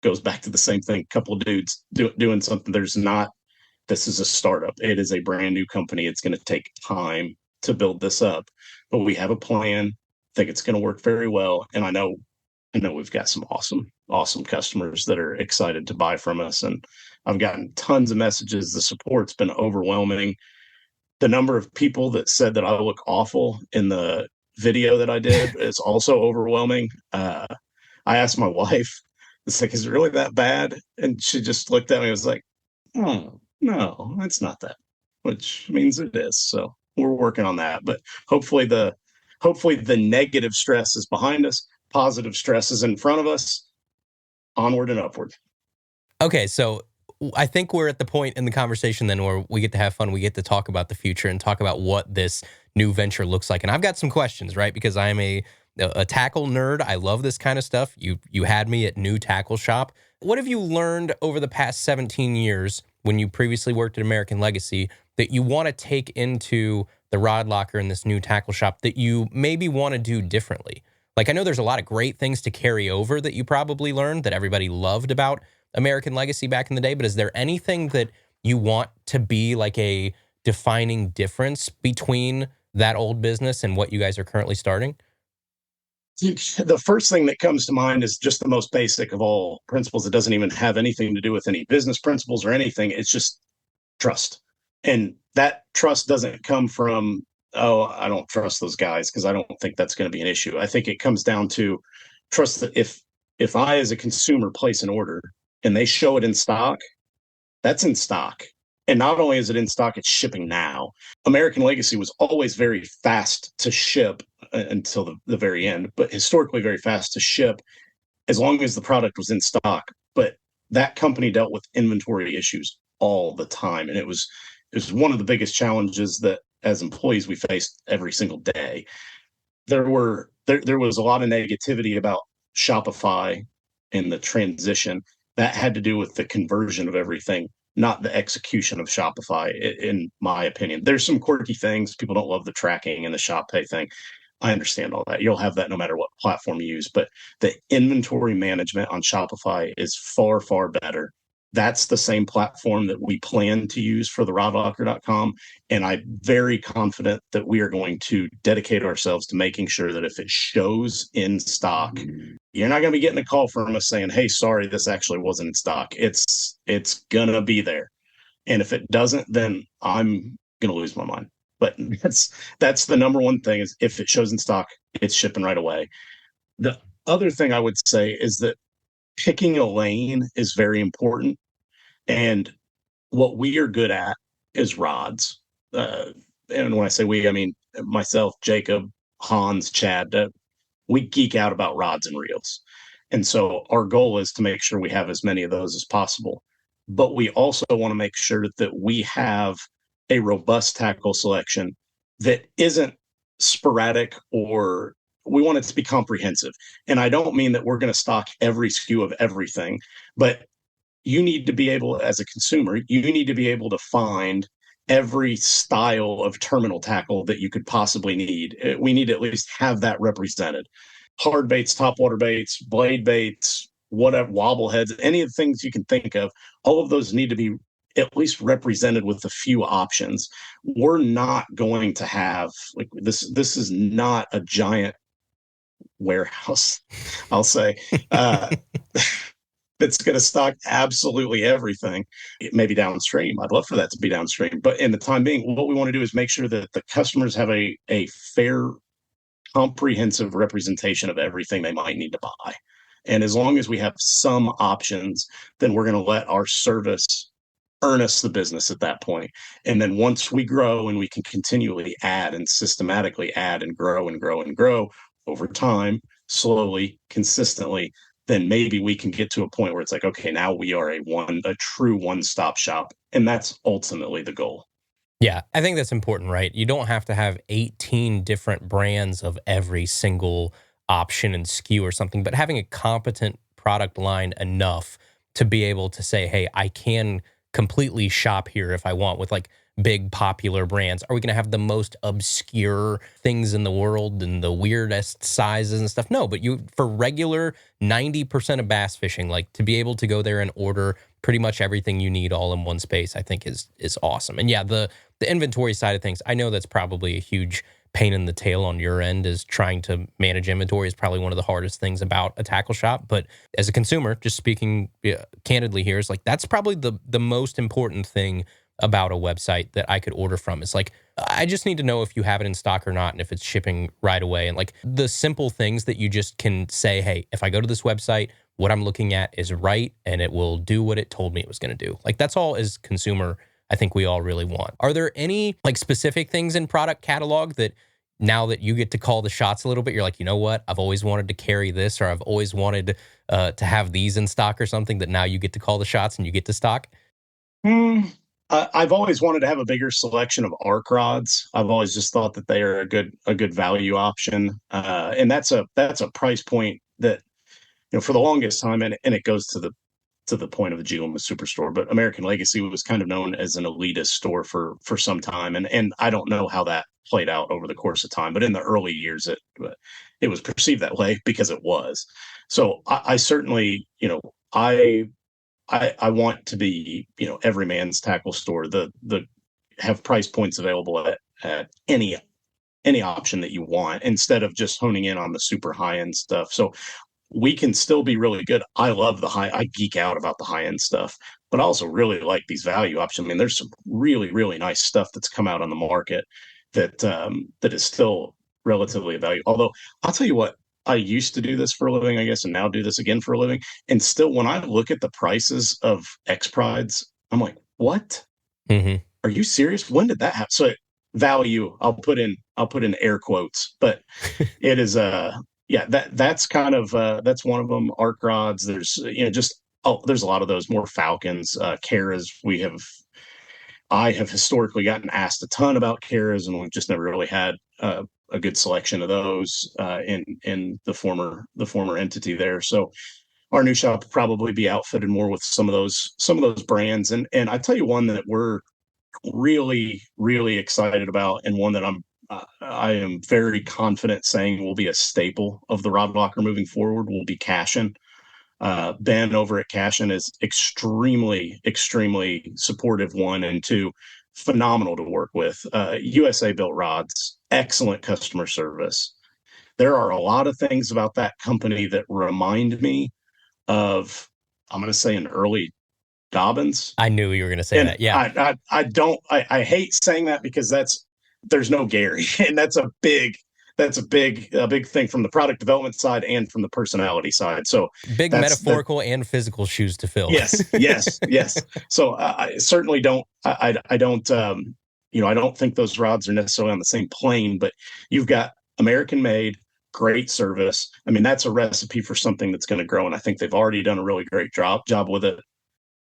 goes back to the same thing. A couple of dudes doing something. This is a startup. It is a brand new company. It's going to take time to build this up, but we have a plan. I think it's going to work very well. And I know we've got some awesome customers that are excited to buy from us. And I've gotten tons of messages. The support's been overwhelming. The number of people that said that I look awful in the video that I did is also overwhelming. I asked my wife, it's like, is it really that bad? And she just looked at me and was like, oh, no, it's not that, which means it is. So we're working on that. But hopefully the negative stress is behind us. Positive stress is in front of us. Onward and upward. Okay, so I think we're at the point in the conversation then where we get to have fun. We get to talk about the future and talk about what this new venture looks like. And I've got some questions, right? Because I am a tackle nerd. I love this kind of stuff. You had me at New Tackle Shop. What have you learned over the past 17 years when you previously worked at American Legacy that you want to take into the Rod Locker in this New Tackle Shop that you maybe want to do differently? Like, I know there's a lot of great things to carry over that you probably learned that everybody loved about American Legacy back in the day, but is there anything that you want to be like a defining difference between that old business and what you guys are currently starting? The first thing that comes to mind is just the most basic of all principles. It doesn't even have anything to do with any business principles or anything. It's just trust. And that trust doesn't come from, oh, I don't trust those guys, because I don't think that's going to be an issue. I think it comes down to trust that if I, as a consumer, place an order and they show it in stock, that's in stock. And not only is it in stock, it's shipping now. American Legacy was always very fast to ship until the very end, but historically very fast to ship as long as the product was in stock. But that company dealt with inventory issues all the time. And it was one of the biggest challenges that as employees we faced every single day. There was a lot of negativity about Shopify and the transition. That had to do with the conversion of everything, not the execution of Shopify, in my opinion. There's some quirky things. People don't love the tracking and the shop pay thing. I understand all that. You'll have that no matter what platform you use. But the inventory management on Shopify is far, far better. That's the same platform that we plan to use for the rodlocker.com. And I'm very confident that we are going to dedicate ourselves to making sure that if it shows in stock, you're not going to be getting a call from us saying, hey, sorry, this actually wasn't in stock. It's going to be there. And if it doesn't, then I'm going to lose my mind. But that's the number one thing, is if it shows in stock, it's shipping right away. The other thing I would say is that picking a lane is very important. And what we are good at is rods. And when I say we, I mean myself, Jacob, Hans, Chad. We geek out about rods and reels. And so our goal is to make sure we have as many of those as possible. But we also want to make sure that we have a robust tackle selection that isn't sporadic, or we want it to be comprehensive. And I don't mean that we're going to stock every SKU of everything, but you need to be able, as a consumer, you need to be able to find every style of terminal tackle that you could possibly need. We need to at least have that represented. Hard baits, topwater baits, blade baits, whatever, wobble heads, any of the things you can think of, all of those need to be at least represented with a few options. We're not going to have, like, this is not a giant warehouse, I'll say, that's going to stock absolutely everything. It may be downstream. I'd love for that to be downstream. But in the time being, what we want to do is make sure that the customers have a fair, comprehensive representation of everything they might need to buy. And as long as we have some options, then we're going to let our service earn us the business at that point. And then once we grow and we can continually add and systematically add and grow and grow and grow over time, slowly, consistently, then maybe we can get to a point where it's like, okay, now we are a true one-stop shop. And that's ultimately the goal. Yeah, I think that's important, right? You don't have to have 18 different brands of every single option and SKU or something, but having a competent product line enough to be able to say, hey, I can completely shop here if I want, with like big popular brands? Are we going to have the most obscure things in the world and the weirdest sizes and stuff? No, but for regular 90% of bass fishing, like to be able to go there and order pretty much everything you need all in one space, I think is awesome. And yeah, the inventory side of things, I know that's probably a huge pain in the tail on your end, is trying to manage inventory is probably one of the hardest things about a tackle shop. But as a consumer, just speaking candidly here, is like that's probably the most important thing about a website that I could order from. Is like, I just need to know if you have it in stock or not and if it's shipping right away. And like the simple things that you just can say, hey, if I go to this website, what I'm looking at is right and it will do what it told me it was going to do. Like that's all as consumer I think we all really want. Are there any like specific things in product catalog that now that you get to call the shots a little bit, you're like, you know what, I've always wanted to carry this, or I've always wanted to have these in stock or something, that now you get to call the shots and you get to stock? I've always wanted to have a bigger selection of arc rods. I've always just thought that they are a good value option, and that's a price point that, for the longest time, and it goes to the point of the GLM Superstore, but American Legacy was kind of known as an elitist store for some time, and I don't know how that played out over the course of time, but in the early years, it was perceived that way because it was. So I certainly, I want to be, every man's tackle store, the have price points available at any option that you want, instead of just honing in on the super high end stuff. So we can still be really good. I love I geek out about the high end stuff, but I also really like these value options. I mean, there's some really, really nice stuff that's come out on the market that is still relatively a value. Although I'll tell you what, I used to do this for a living, I guess, and now do this again for a living. And still, when I look at the prices of X Prides, I'm like, what? Mm-hmm. Are you serious? When did that happen? So value, I'll put in air quotes, but it is yeah, that's kind of that's one of them. Arc rods. There's there's a lot of those more Falcons, Caras. I have historically gotten asked a ton about Caras, and we've just never really had a good selection of those in the former entity there. So our new shop will probably be outfitted more with some of those brands. And I tell you, one that we're really, really excited about, and one that I am very confident saying will be a staple of the Rod Locker moving forward, will be Cashin. Ben over at Cashin is extremely, extremely supportive, one, and two, phenomenal to work with. USA built rods, excellent customer service. There are a lot of things about that company that remind me of, I'm going to say, an early Dobbins. I knew you were going to say that. Yeah. I hate saying that because there's no Gary, and that's a big thing from the product development side and from the personality side. So big metaphorical and physical shoes to fill. Yes. So I certainly don't. I don't. I don't think those rods are necessarily on the same plane. But you've got American made, great service. I mean, that's a recipe for something that's going to grow, and I think they've already done a really great job with it.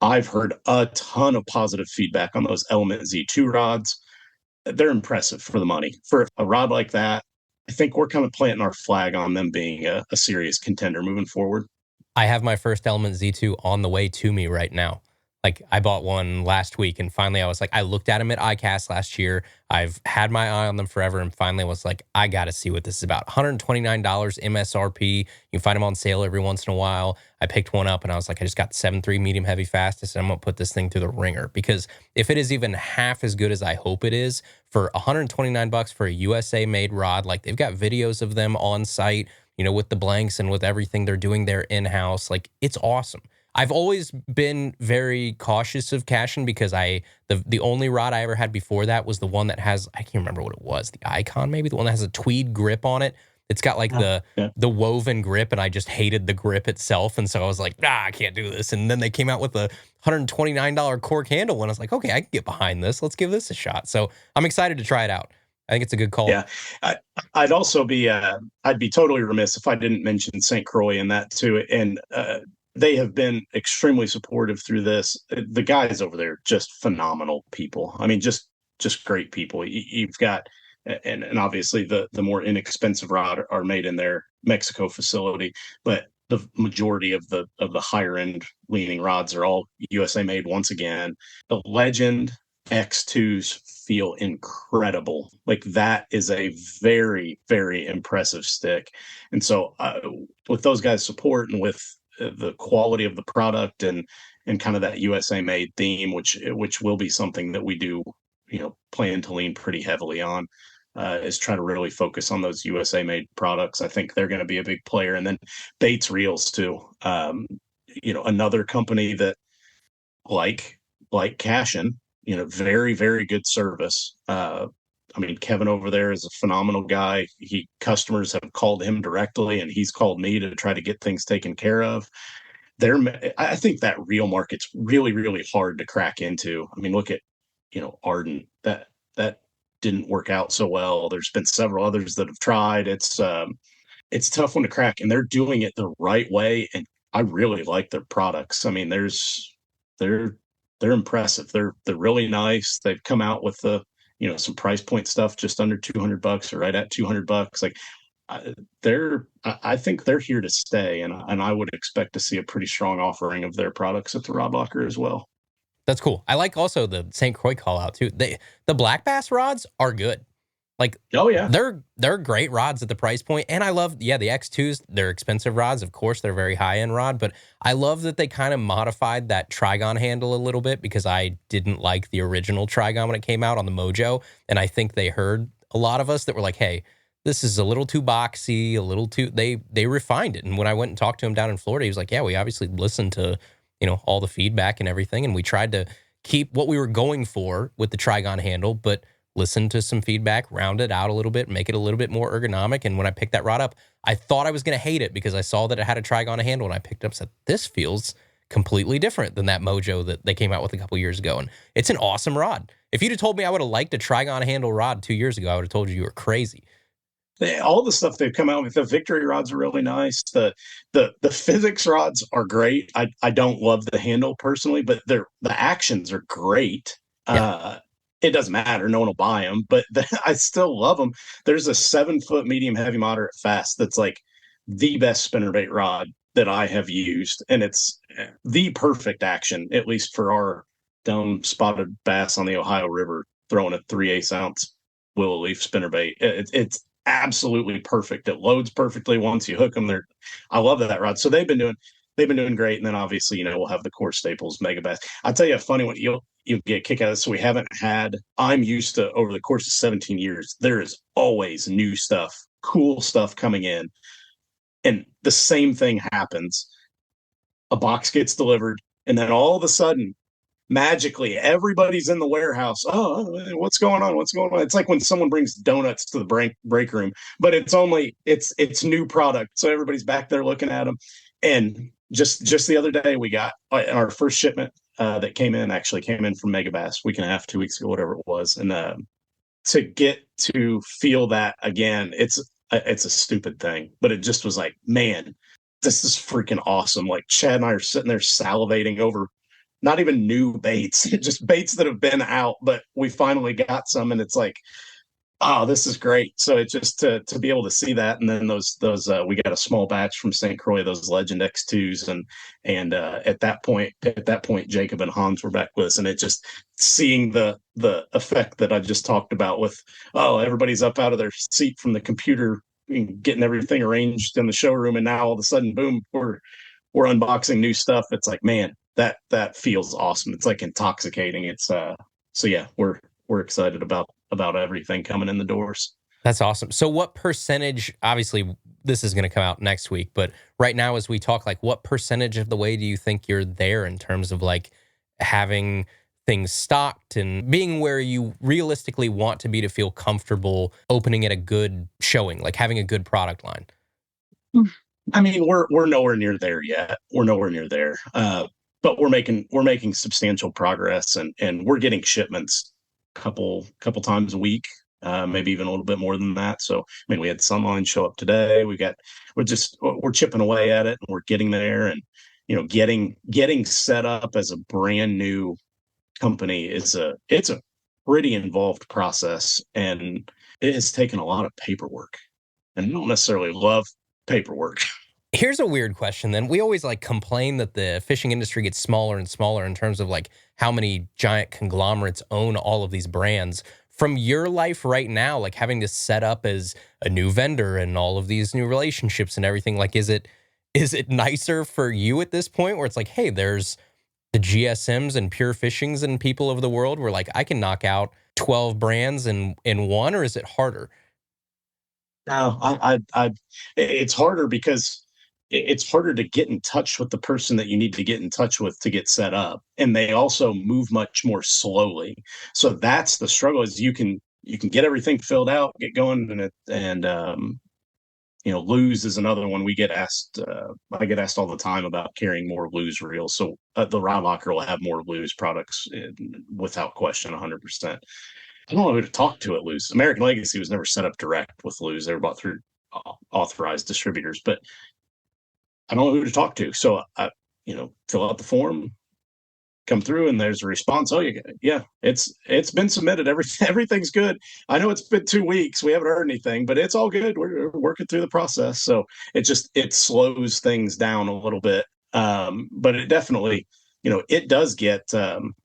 I've heard a ton of positive feedback on those Element Z2 rods. They're impressive for the money. For a rod like that, I think we're kind of planting our flag on them being a serious contender moving forward. I have my first Element Z2 on the way to me right now. Like, I bought one last week, and finally I was like, I looked at them at ICAST last year. I've had my eye on them forever, and finally I was like, I got to see what this is about. $129 MSRP. You can find them on sale every once in a while. I picked one up, and I was like, I just got 7.3 medium heavy fast. I said, I'm going to put this thing through the ringer, because if it is even half as good as I hope it is, for $129 for a USA made rod, like, they've got videos of them on site, with the blanks and with everything they're doing there in-house. Like, it's awesome. I've always been very cautious of Cashin because the only rod I ever had before that was the one that has, I can't remember what it was, the Icon maybe, the one that has a tweed grip on it. It's got like the woven grip, and I just hated the grip itself. And so I was like, I can't do this. And then they came out with the $129 cork handle, and I was like, okay, I can get behind this. Let's give this a shot. So I'm excited to try it out. I think it's a good call. Yeah. I'd also be, I'd be totally remiss if I didn't mention St. Croix in that too. And, they have been extremely supportive through this. The guys over there, just phenomenal people. I mean, just great people. You've got, and obviously the more inexpensive rod are made in their Mexico facility, but the majority of the higher end leaning rods are all USA made once again. The legend X2s feel incredible. Like that is a very, very impressive stick. And so with those guys' support and with the quality of the product and kind of that USA made theme, which will be something that we do, plan to lean pretty heavily on, is try to really focus on those USA made products. I think they're going to be a big player. And then Bates Reels too. Another company that like Cashin, very, very good service. I mean, Kevin over there is a phenomenal guy. Customers have called him directly, and he's called me to try to get things taken care of. I think that reel market's really, really hard to crack into. I mean, look at, Arden. That didn't work out so well. There's been several others that have tried. It's a tough one to crack, and they're doing it the right way. And I really like their products. I mean, they're impressive. They're really nice. They've come out with some price point stuff just under $200 or right at $200. Like I think they're here to stay, and I would expect to see a pretty strong offering of their products at the Rod Locker as well. That's cool. I like also the St. Croix call out too. The black bass rods are good. Like, oh yeah, they're great rods at the price point. And I love, the X2s, they're expensive rods. Of course, they're very high end rod, but I love that they kind of modified that Trigon handle a little bit because I didn't like the original Trigon when it came out on the Mojo. And I think they heard a lot of us that were like, hey, this is a little too boxy, a little too, they refined it. And when I went and talked to him down in Florida, he was like, yeah, we obviously listened to, all the feedback and everything. And we tried to keep what we were going for with the Trigon handle, but listen to some feedback, round it out a little bit, make it a little bit more ergonomic. And when I picked that rod up, I thought I was going to hate it because I saw that it had a Trigon handle, and I picked it up and said, this feels completely different than that Mojo that they came out with a couple years ago. And it's an awesome rod. If you'd have told me I would have liked a Trigon handle rod 2 years ago, I would have told you were crazy. All the stuff they've come out with, the Victory rods are really nice. The physics rods are great. I don't love the handle personally, but the actions are great. Yeah. It doesn't matter. No one will buy them, but I still love them. There's a 7-foot medium heavy moderate fast that's like the best spinnerbait rod that I have used, and it's the perfect action, at least for our dumb spotted bass on the Ohio River, throwing a 3/8 ounce willow leaf spinnerbait. It's absolutely perfect. It loads perfectly once you hook them. I love that rod. So they've been doing great. And then obviously, we'll have the core staples, mega bass. I'll tell you a funny one. You'll get a kick out of this. So I'm used to, over the course of 17 years, there is always new stuff, cool stuff coming in. And the same thing happens. A box gets delivered, and then all of a sudden, magically, everybody's in the warehouse. Oh, what's going on? What's going on? It's like when someone brings donuts to the break room, but it's new product. So everybody's back there looking at them. And just the other day, we got our first shipment that came in from Mega Bass week and a half, 2 weeks ago, whatever it was. And to get to feel that again, it's a stupid thing, but it just was like, man, this is freaking awesome. Like Chad and I are sitting there salivating over not even new baits, just baits that have been out, but we finally got some, and it's like, oh, this is great. So it's just to be able to see that. And then those we got a small batch from St. Croix, those Legend X2s. And at that point, Jacob and Hans were back with us, and it just seeing the effect that I just talked about with, oh, everybody's up out of their seat from the computer, getting everything arranged in the showroom. And now all of a sudden, boom, we're unboxing new stuff. It's like, man, that feels awesome. It's like intoxicating. It's so yeah, we're excited about everything coming in the doors. That's awesome. So what percentage, obviously this is going to come out next week, but right now as we talk, like what percentage of the way do you think you're there in terms of like having things stocked and being where you realistically want to be to feel comfortable opening at a good showing, like having a good product line? I mean, we're nowhere near there yet. We're nowhere near there. But we're making substantial progress, and we're getting shipments couple times a week, maybe even a little bit more than that. So, I mean, we had some line show up today. We're chipping away at it, and we're getting there. And, getting set up as a brand new company it's a pretty involved process, and it has taken a lot of paperwork. And I don't necessarily love paperwork. Here's a weird question then. We always like complain that the fishing industry gets smaller and smaller in terms of like how many giant conglomerates own all of these brands. From your life right now, like having to set up as a new vendor and all of these new relationships and everything, like is it nicer for you at this point where it's like, hey, there's the GSMs and Pure Fishings and people of the world where like I can knock out 12 brands in one, or is it harder? No, it's harder because it's harder to get in touch with the person that you need to get in touch with to get set up, and they also move much more slowly. So that's the struggle: is you can get everything filled out, get going, and lose is another one we get asked. I get asked all the time about carrying more lose reels. So the Rod Locker will have more lose products without question, 100%. I don't know who to talk to at Lose. American Legacy was never set up direct with Lose. They were bought through authorized distributors, but I don't know who to talk to. So I fill out the form, come through, and there's a response. Oh, yeah, it's been submitted. Everything's good. I know it's been 2 weeks. We haven't heard anything, but it's all good. We're working through the process. So it slows things down a little bit. But it definitely, it does get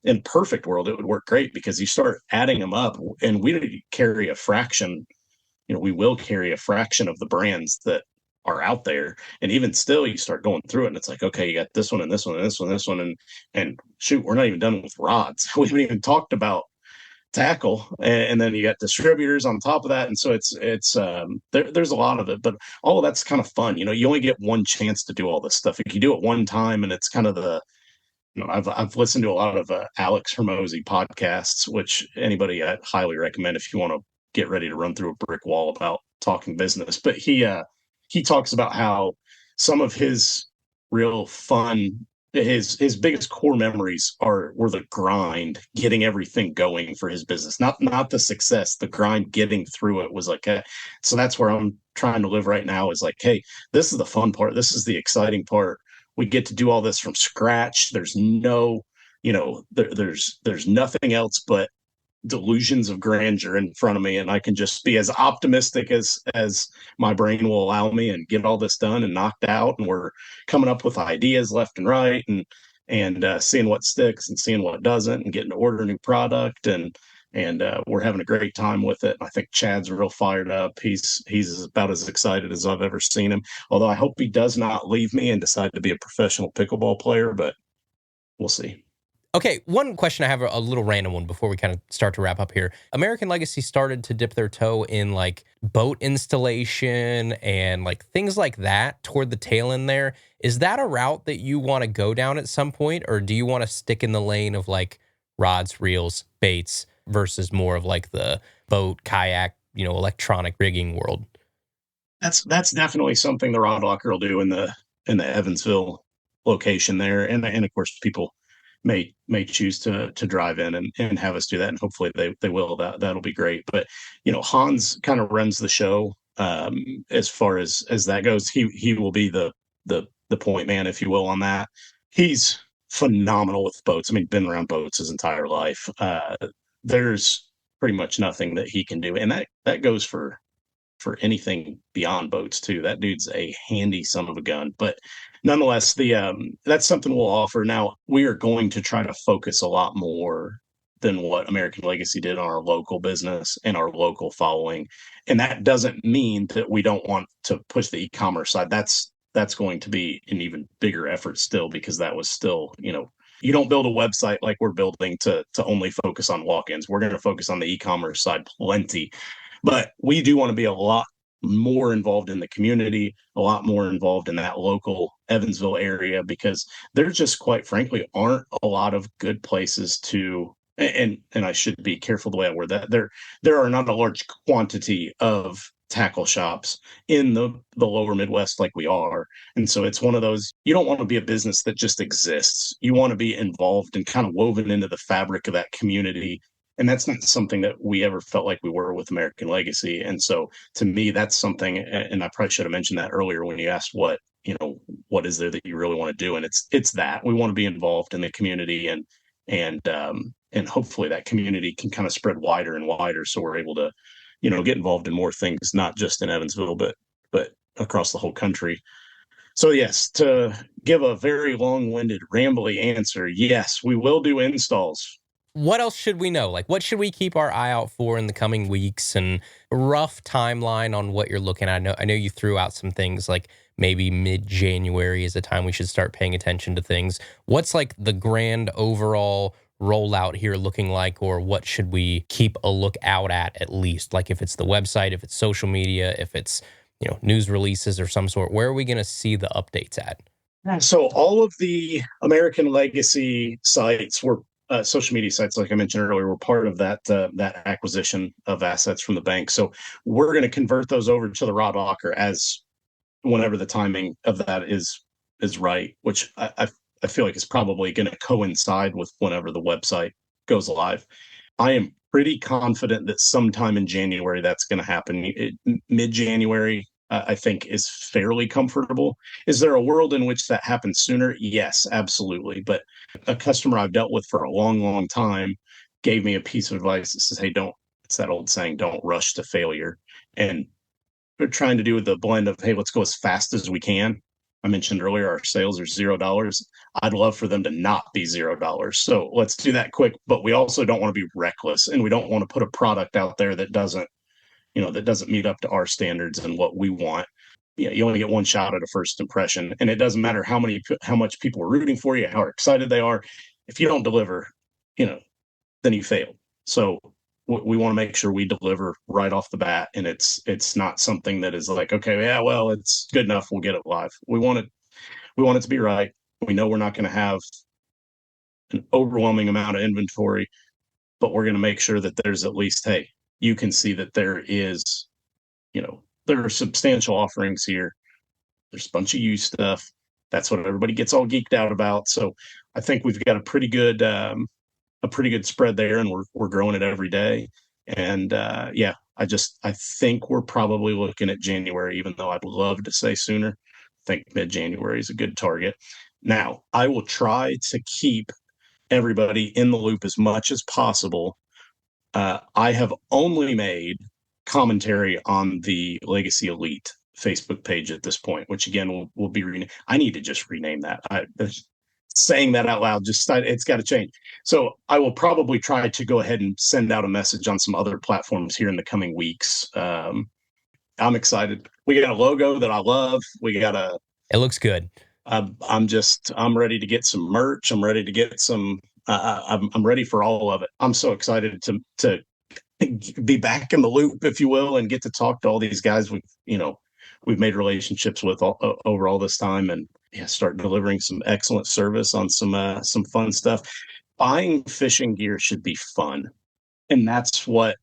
in perfect world, it would work great because you start adding them up, and we carry a fraction. We will carry a fraction of the brands that are out there. And even still, you start going through it and it's like, okay, you got this one and this one and this one and this one. And shoot, we're not even done with rods. We haven't even talked about tackle. And then you got distributors on top of that. And so there's a lot of it, but all of that's kind of fun. You only get one chance to do all this stuff. If you do it one time, and it's kind of I've listened to a lot of Alex Hermosi podcasts, which anybody I highly recommend if you want to get ready to run through a brick wall about talking business. But he talks about how some of his real fun, his biggest core memories were the grind, getting everything going for his business, not the success, the grind, getting through it was like so that's where I'm trying to live right now, is like, hey, this is the fun part, this is the exciting part. We get to do all this from scratch. There's no, there's nothing else but delusions of grandeur in front of me, and I can just be as optimistic as my brain will allow me and get all this done and knocked out. And we're coming up with ideas left and right, and seeing what sticks and seeing what doesn't, and getting to order a new product, and we're having a great time with it. I think Chad's real fired up. He's about as excited as I've ever seen him. Although I hope he does not leave me and decide to be a professional pickleball player, but we'll see. Okay, one question I have, a little random one before we kind of start to wrap up here. American Legacy started to dip their toe in like boat installation and like things like that toward the tail end there. Is that a route that you want to go down at some point, or do you want to stick in the lane of like rods, reels, baits versus more of like the boat, kayak, electronic rigging world? That's definitely something the Rod Locker will do in the Evansville location there, and of course people may choose to drive in and have us do that, and hopefully they will. That'll be great. But Hans kind of runs the show as far as that goes. He will be the point man, if you will, on that. He's phenomenal with boats. I mean, been around boats his entire life. There's pretty much nothing that he can do, and that goes for anything beyond boats too. That dude's a handy son of a gun. But nonetheless, that's something we'll offer. Now, we are going to try to focus a lot more than what American Legacy did on our local business and our local following. And that doesn't mean that we don't want to push the e-commerce side. That's going to be an even bigger effort still, because that was still, you don't build a website like we're building to only focus on walk-ins. We're going to focus on the e-commerce side plenty. But we do want to be a lot more involved in the community, a lot more involved in that local Evansville area, because there just, quite frankly, aren't a lot of good places to, and I should be careful the way I word that. There are not a large quantity of tackle shops in the lower Midwest like we are. And so it's one of those, you don't want to be a business that just exists. You want to be involved and kind of woven into the fabric of that community. And that's not something that we ever felt like we were with American Legacy. And so to me, that's something, and I probably should have mentioned that earlier when you asked what is there that you really want to do? And it's that we want to be involved in the community, and hopefully that community can kind of spread wider and wider. So we're able to, get involved in more things, not just in Evansville, but across the whole country. So yes, to give a very long-winded, rambly answer, yes, we will do installs. What else should we know? Like, what should we keep our eye out for in the coming weeks, and rough timeline on what you're looking at? I know you threw out some things like maybe mid-January is the time we should start paying attention to things. What's like the grand overall rollout here looking like, or what should we keep a look out at least? Like if it's the website, if it's social media, if it's, news releases or some sort, where are we going to see the updates at? So all of the American legacy sites were social media sites, like I mentioned earlier, were part of that acquisition of assets from the bank. So we're going to convert those over to the Rod Locker as whenever the timing of that is right, which I feel like is probably going to coincide with whenever the website goes live. I am pretty confident that sometime in January that's going to happen. Mid-January, I think, is fairly comfortable. Is there a world in which that happens sooner? Yes, absolutely. But a customer I've dealt with for a long, long time gave me a piece of advice that says, hey, it's that old saying, don't rush to failure. And we're trying to do with the blend of, hey, let's go as fast as we can. I mentioned earlier, our sales are $0. I'd love for them to not be $0. So let's do that quick. But we also don't want to be reckless, and we don't want to put a product out there that doesn't meet up to our standards and what we want. You only get one shot at a first impression, and it doesn't matter how much people are rooting for you, how excited they are. If you don't deliver, then you failed. So we want to make sure we deliver right off the bat, and it's not something that is like, okay, yeah, well, it's good enough, we'll get it live. We want it to be right. We know we're not going to have an overwhelming amount of inventory, but we're going to make sure that there's at least, hey, you can see that there are substantial offerings here. There's a bunch of used stuff. That's what everybody gets all geeked out about. So I think we've got a pretty good spread there, and we're growing it every day. And I think we're probably looking at January, even though I'd love to say sooner. I think mid-January is a good target. Now, I will try to keep everybody in the loop as much as possible. I have only made commentary on the Legacy Elite Facebook page at this point, which again will be renamed. I need to just rename that. Saying that out loud, it's got to change. So I will probably try to go ahead and send out a message on some other platforms here in the coming weeks. I'm excited. We got a logo that I love. It looks good. I'm ready to get some merch. I'm ready to get some. I'm ready for all of it. I'm so excited to be back in the loop, if you will, and get to talk to all these guys we've made relationships with over all this time, and start delivering some excellent service on some fun stuff. Buying fishing gear should be fun, and that's what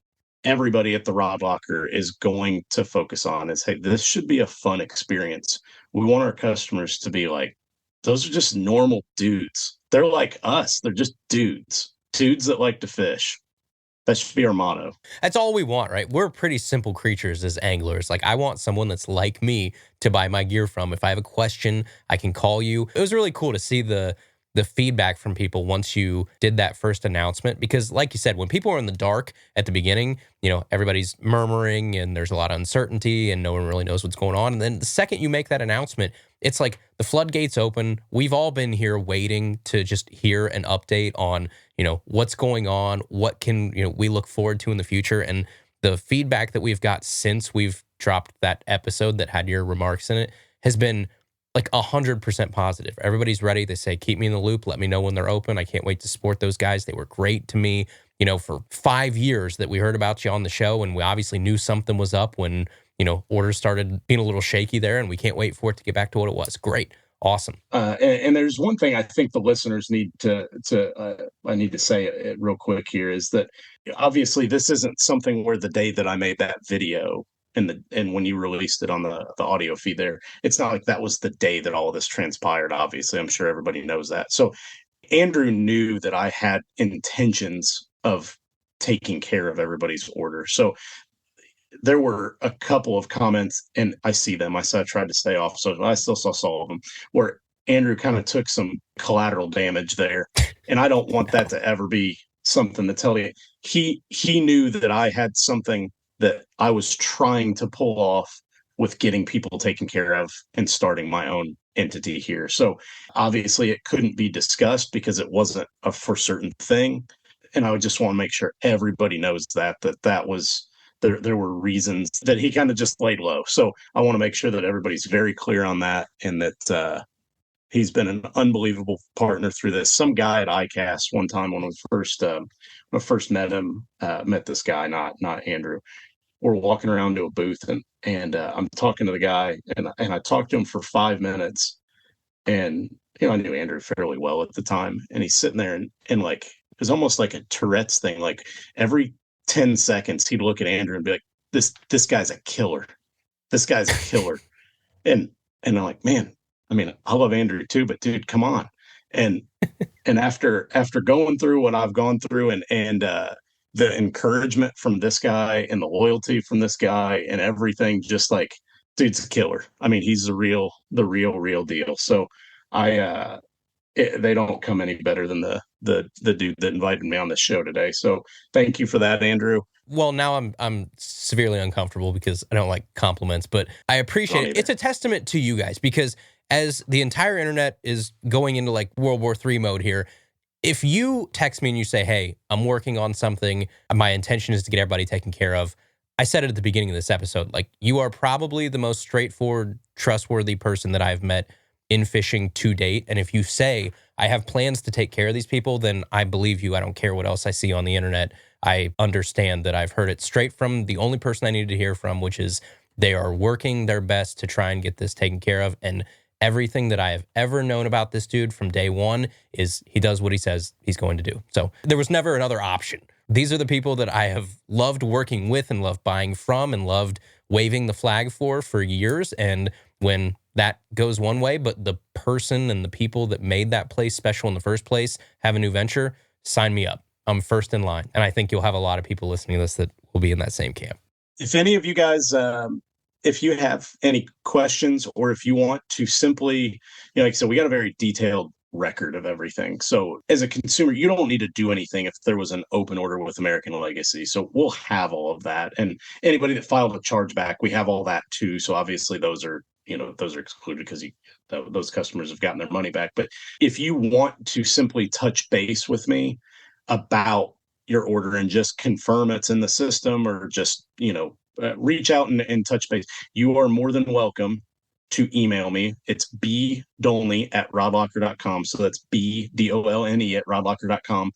everybody at the Rod Locker is going to focus on. Is, hey, this should be a fun experience. We want our customers to be like, those are just normal dudes. They're like us. They're just dudes that like to fish. That should be our motto. That's all we want, right? We're pretty simple creatures as anglers. Like, I want someone that's like me to buy my gear from. If I have a question, I can call you. It was really cool to see the feedback from people once you did that first announcement, because like you said, when people are in the dark at the beginning, everybody's murmuring and there's a lot of uncertainty and no one really knows what's going on. And then the second you make that announcement, it's like the floodgates open. We've all been here waiting to just hear an update on, what's going on, what can, we look forward to in the future. And the feedback that we've got since we've dropped that episode that had your remarks in it has been like 100% positive. Everybody's ready. They say, keep me in the loop. Let me know when they're open. I can't wait to support those guys. They were great to me, for 5 years that we heard about you on the show. And we obviously knew something was up when, orders started being a little shaky there, and we can't wait for it to get back to what it was. Great. Awesome. And there's one thing I think the listeners need I need to say it real quick here, is that obviously this isn't something where the day that I made that video and when you released it on the audio feed there, it's not like that was the day that all of this transpired. Obviously, I'm sure everybody knows that. So Andrew knew that I had intentions of taking care of everybody's order. So there were a couple of comments, and I see them. I tried to stay off, so I still saw all of them, where Andrew kind of took some collateral damage there. And I don't want that to ever be something to tell you. He knew that I had something that I was trying to pull off with getting people taken care of and starting my own entity here. So obviously it couldn't be discussed because it wasn't a for certain thing. And I would just want to make sure everybody knows that was there were reasons that he kind of just laid low. So I want to make sure that everybody's very clear on that, and that he's been an unbelievable partner through this. Some guy at ICAST one time when I first met him, met this guy, not Andrew. We're walking around to a booth, and I'm talking to the guy, and I talked to him for 5 minutes, and I knew Andrew fairly well at the time, and he's sitting there, and like it was almost like a Tourette's thing. Like every 10 seconds, he'd look at Andrew and be like, "This guy's a killer. This guy's a killer." And I'm like, man, I mean, I love Andrew too, but dude, come on. And after going through what I've gone through, and the encouragement from this guy and the loyalty from this guy and everything, just like, dude's a killer. I mean, he's the real deal. So they don't come any better than the dude that invited me on the show today. So thank you for that, Andrew. Well, now I'm severely uncomfortable because I don't like compliments, but I appreciate it. It's a testament to you guys, because as the entire internet is going into like World War III mode here, if you text me and you say, hey, I'm working on something, my intention is to get everybody taken care of. I said it at the beginning of this episode, like, you are probably the most straightforward, trustworthy person that I've met in fishing to date. And if you say, I have plans to take care of these people, then I believe you. I don't care what else I see on the internet. I understand that I've heard it straight from the only person I needed to hear from, which is they are working their best to try and get this taken care of. And everything that I have ever known about this dude from day one is he does what he says he's going to do. So there was never another option. These are the people that I have loved working with and loved buying from and loved waving the flag for years. And when that goes one way, but the person and the people that made that place special in the first place have a new venture, sign me up. I'm first in line. And I think you'll have a lot of people listening to this that will be in that same camp. If any of you guys, if you have any questions, or if you want to simply, like I said, we got a very detailed record of everything. So as a consumer, you don't need to do anything if there was an open order with American Legacy. So we'll have all of that. And anybody that filed a chargeback, we have all that too. So obviously those are excluded because those customers have gotten their money back. But if you want to simply touch base with me about your order and just confirm it's in the system, or just, reach out and touch base, you are more than welcome to email me. It's bdolne@rodlocker.com. So that's BDOLNE at rodlocker.com.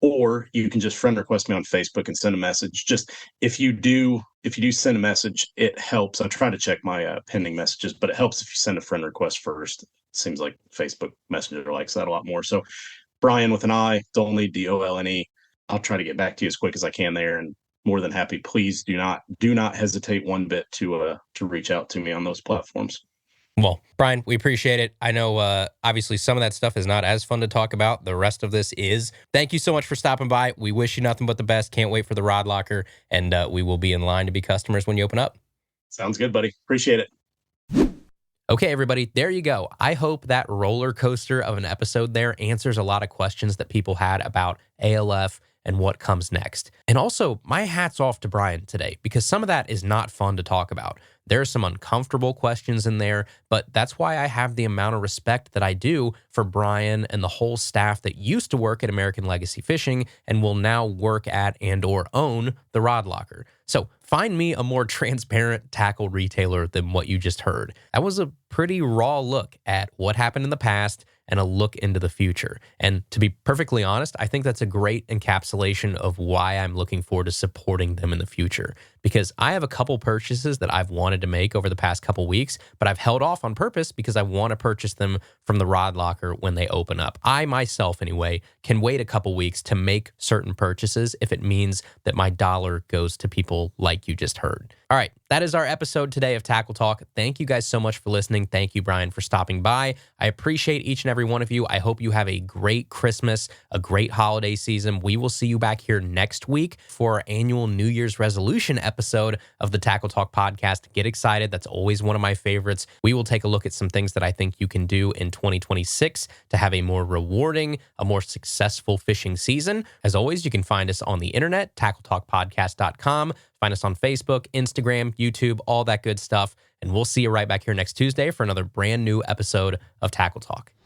Or you can just friend request me on Facebook and send a message. Just if you do send a message, it helps. I try to check my pending messages, but it helps if you send a friend request first. It seems like Facebook Messenger likes that a lot more. So Brian with an I, Dolne, DOLNE. I'll try to get back to you as quick as I can there, and more than happy. Please do not hesitate one bit to reach out to me on those platforms. Well, Brian, we appreciate it. I know, obviously, some of that stuff is not as fun to talk about. The rest of this is. Thank you so much for stopping by. We wish you nothing but the best. Can't wait for the Rod Locker, and we will be in line to be customers when you open up. Sounds good, buddy. Appreciate it. Okay, everybody, there you go. I hope that roller coaster of an episode there answers a lot of questions that people had about ALF and what comes next. And also, my hat's off to Brian today, because some of that is not fun to talk about. There are some uncomfortable questions in there, but that's why I have the amount of respect that I do for Brian and the whole staff that used to work at American Legacy Fishing and will now work at and or own the Rod Locker. So find me a more transparent tackle retailer than what you just heard. That was a pretty raw look at what happened in the past and a look into the future. And to be perfectly honest, I think that's a great encapsulation of why I'm looking forward to supporting them in the future. Because I have a couple purchases that I've wanted to make over the past couple weeks, but I've held off on purpose because I want to purchase them from the Rod Locker when they open up. I myself, anyway, can wait a couple weeks to make certain purchases if it means that my dollar goes to people like you just heard. All right, that is our episode today of Tackle Talk. Thank you guys so much for listening. Thank you, Brian, for stopping by. I appreciate each and every one of you. I hope you have a great Christmas, a great holiday season. We will see you back here next week for our annual New Year's resolution episode of the Tackle Talk podcast. Get excited. That's always one of my favorites. We will take a look at some things that I think you can do in 2026 to have a more rewarding, a more successful fishing season. As always, you can find us on the internet, tackletalkpodcast.com. Find us on Facebook, Instagram, YouTube, all that good stuff. And we'll see you right back here next Tuesday for another brand new episode of Tackle Talk.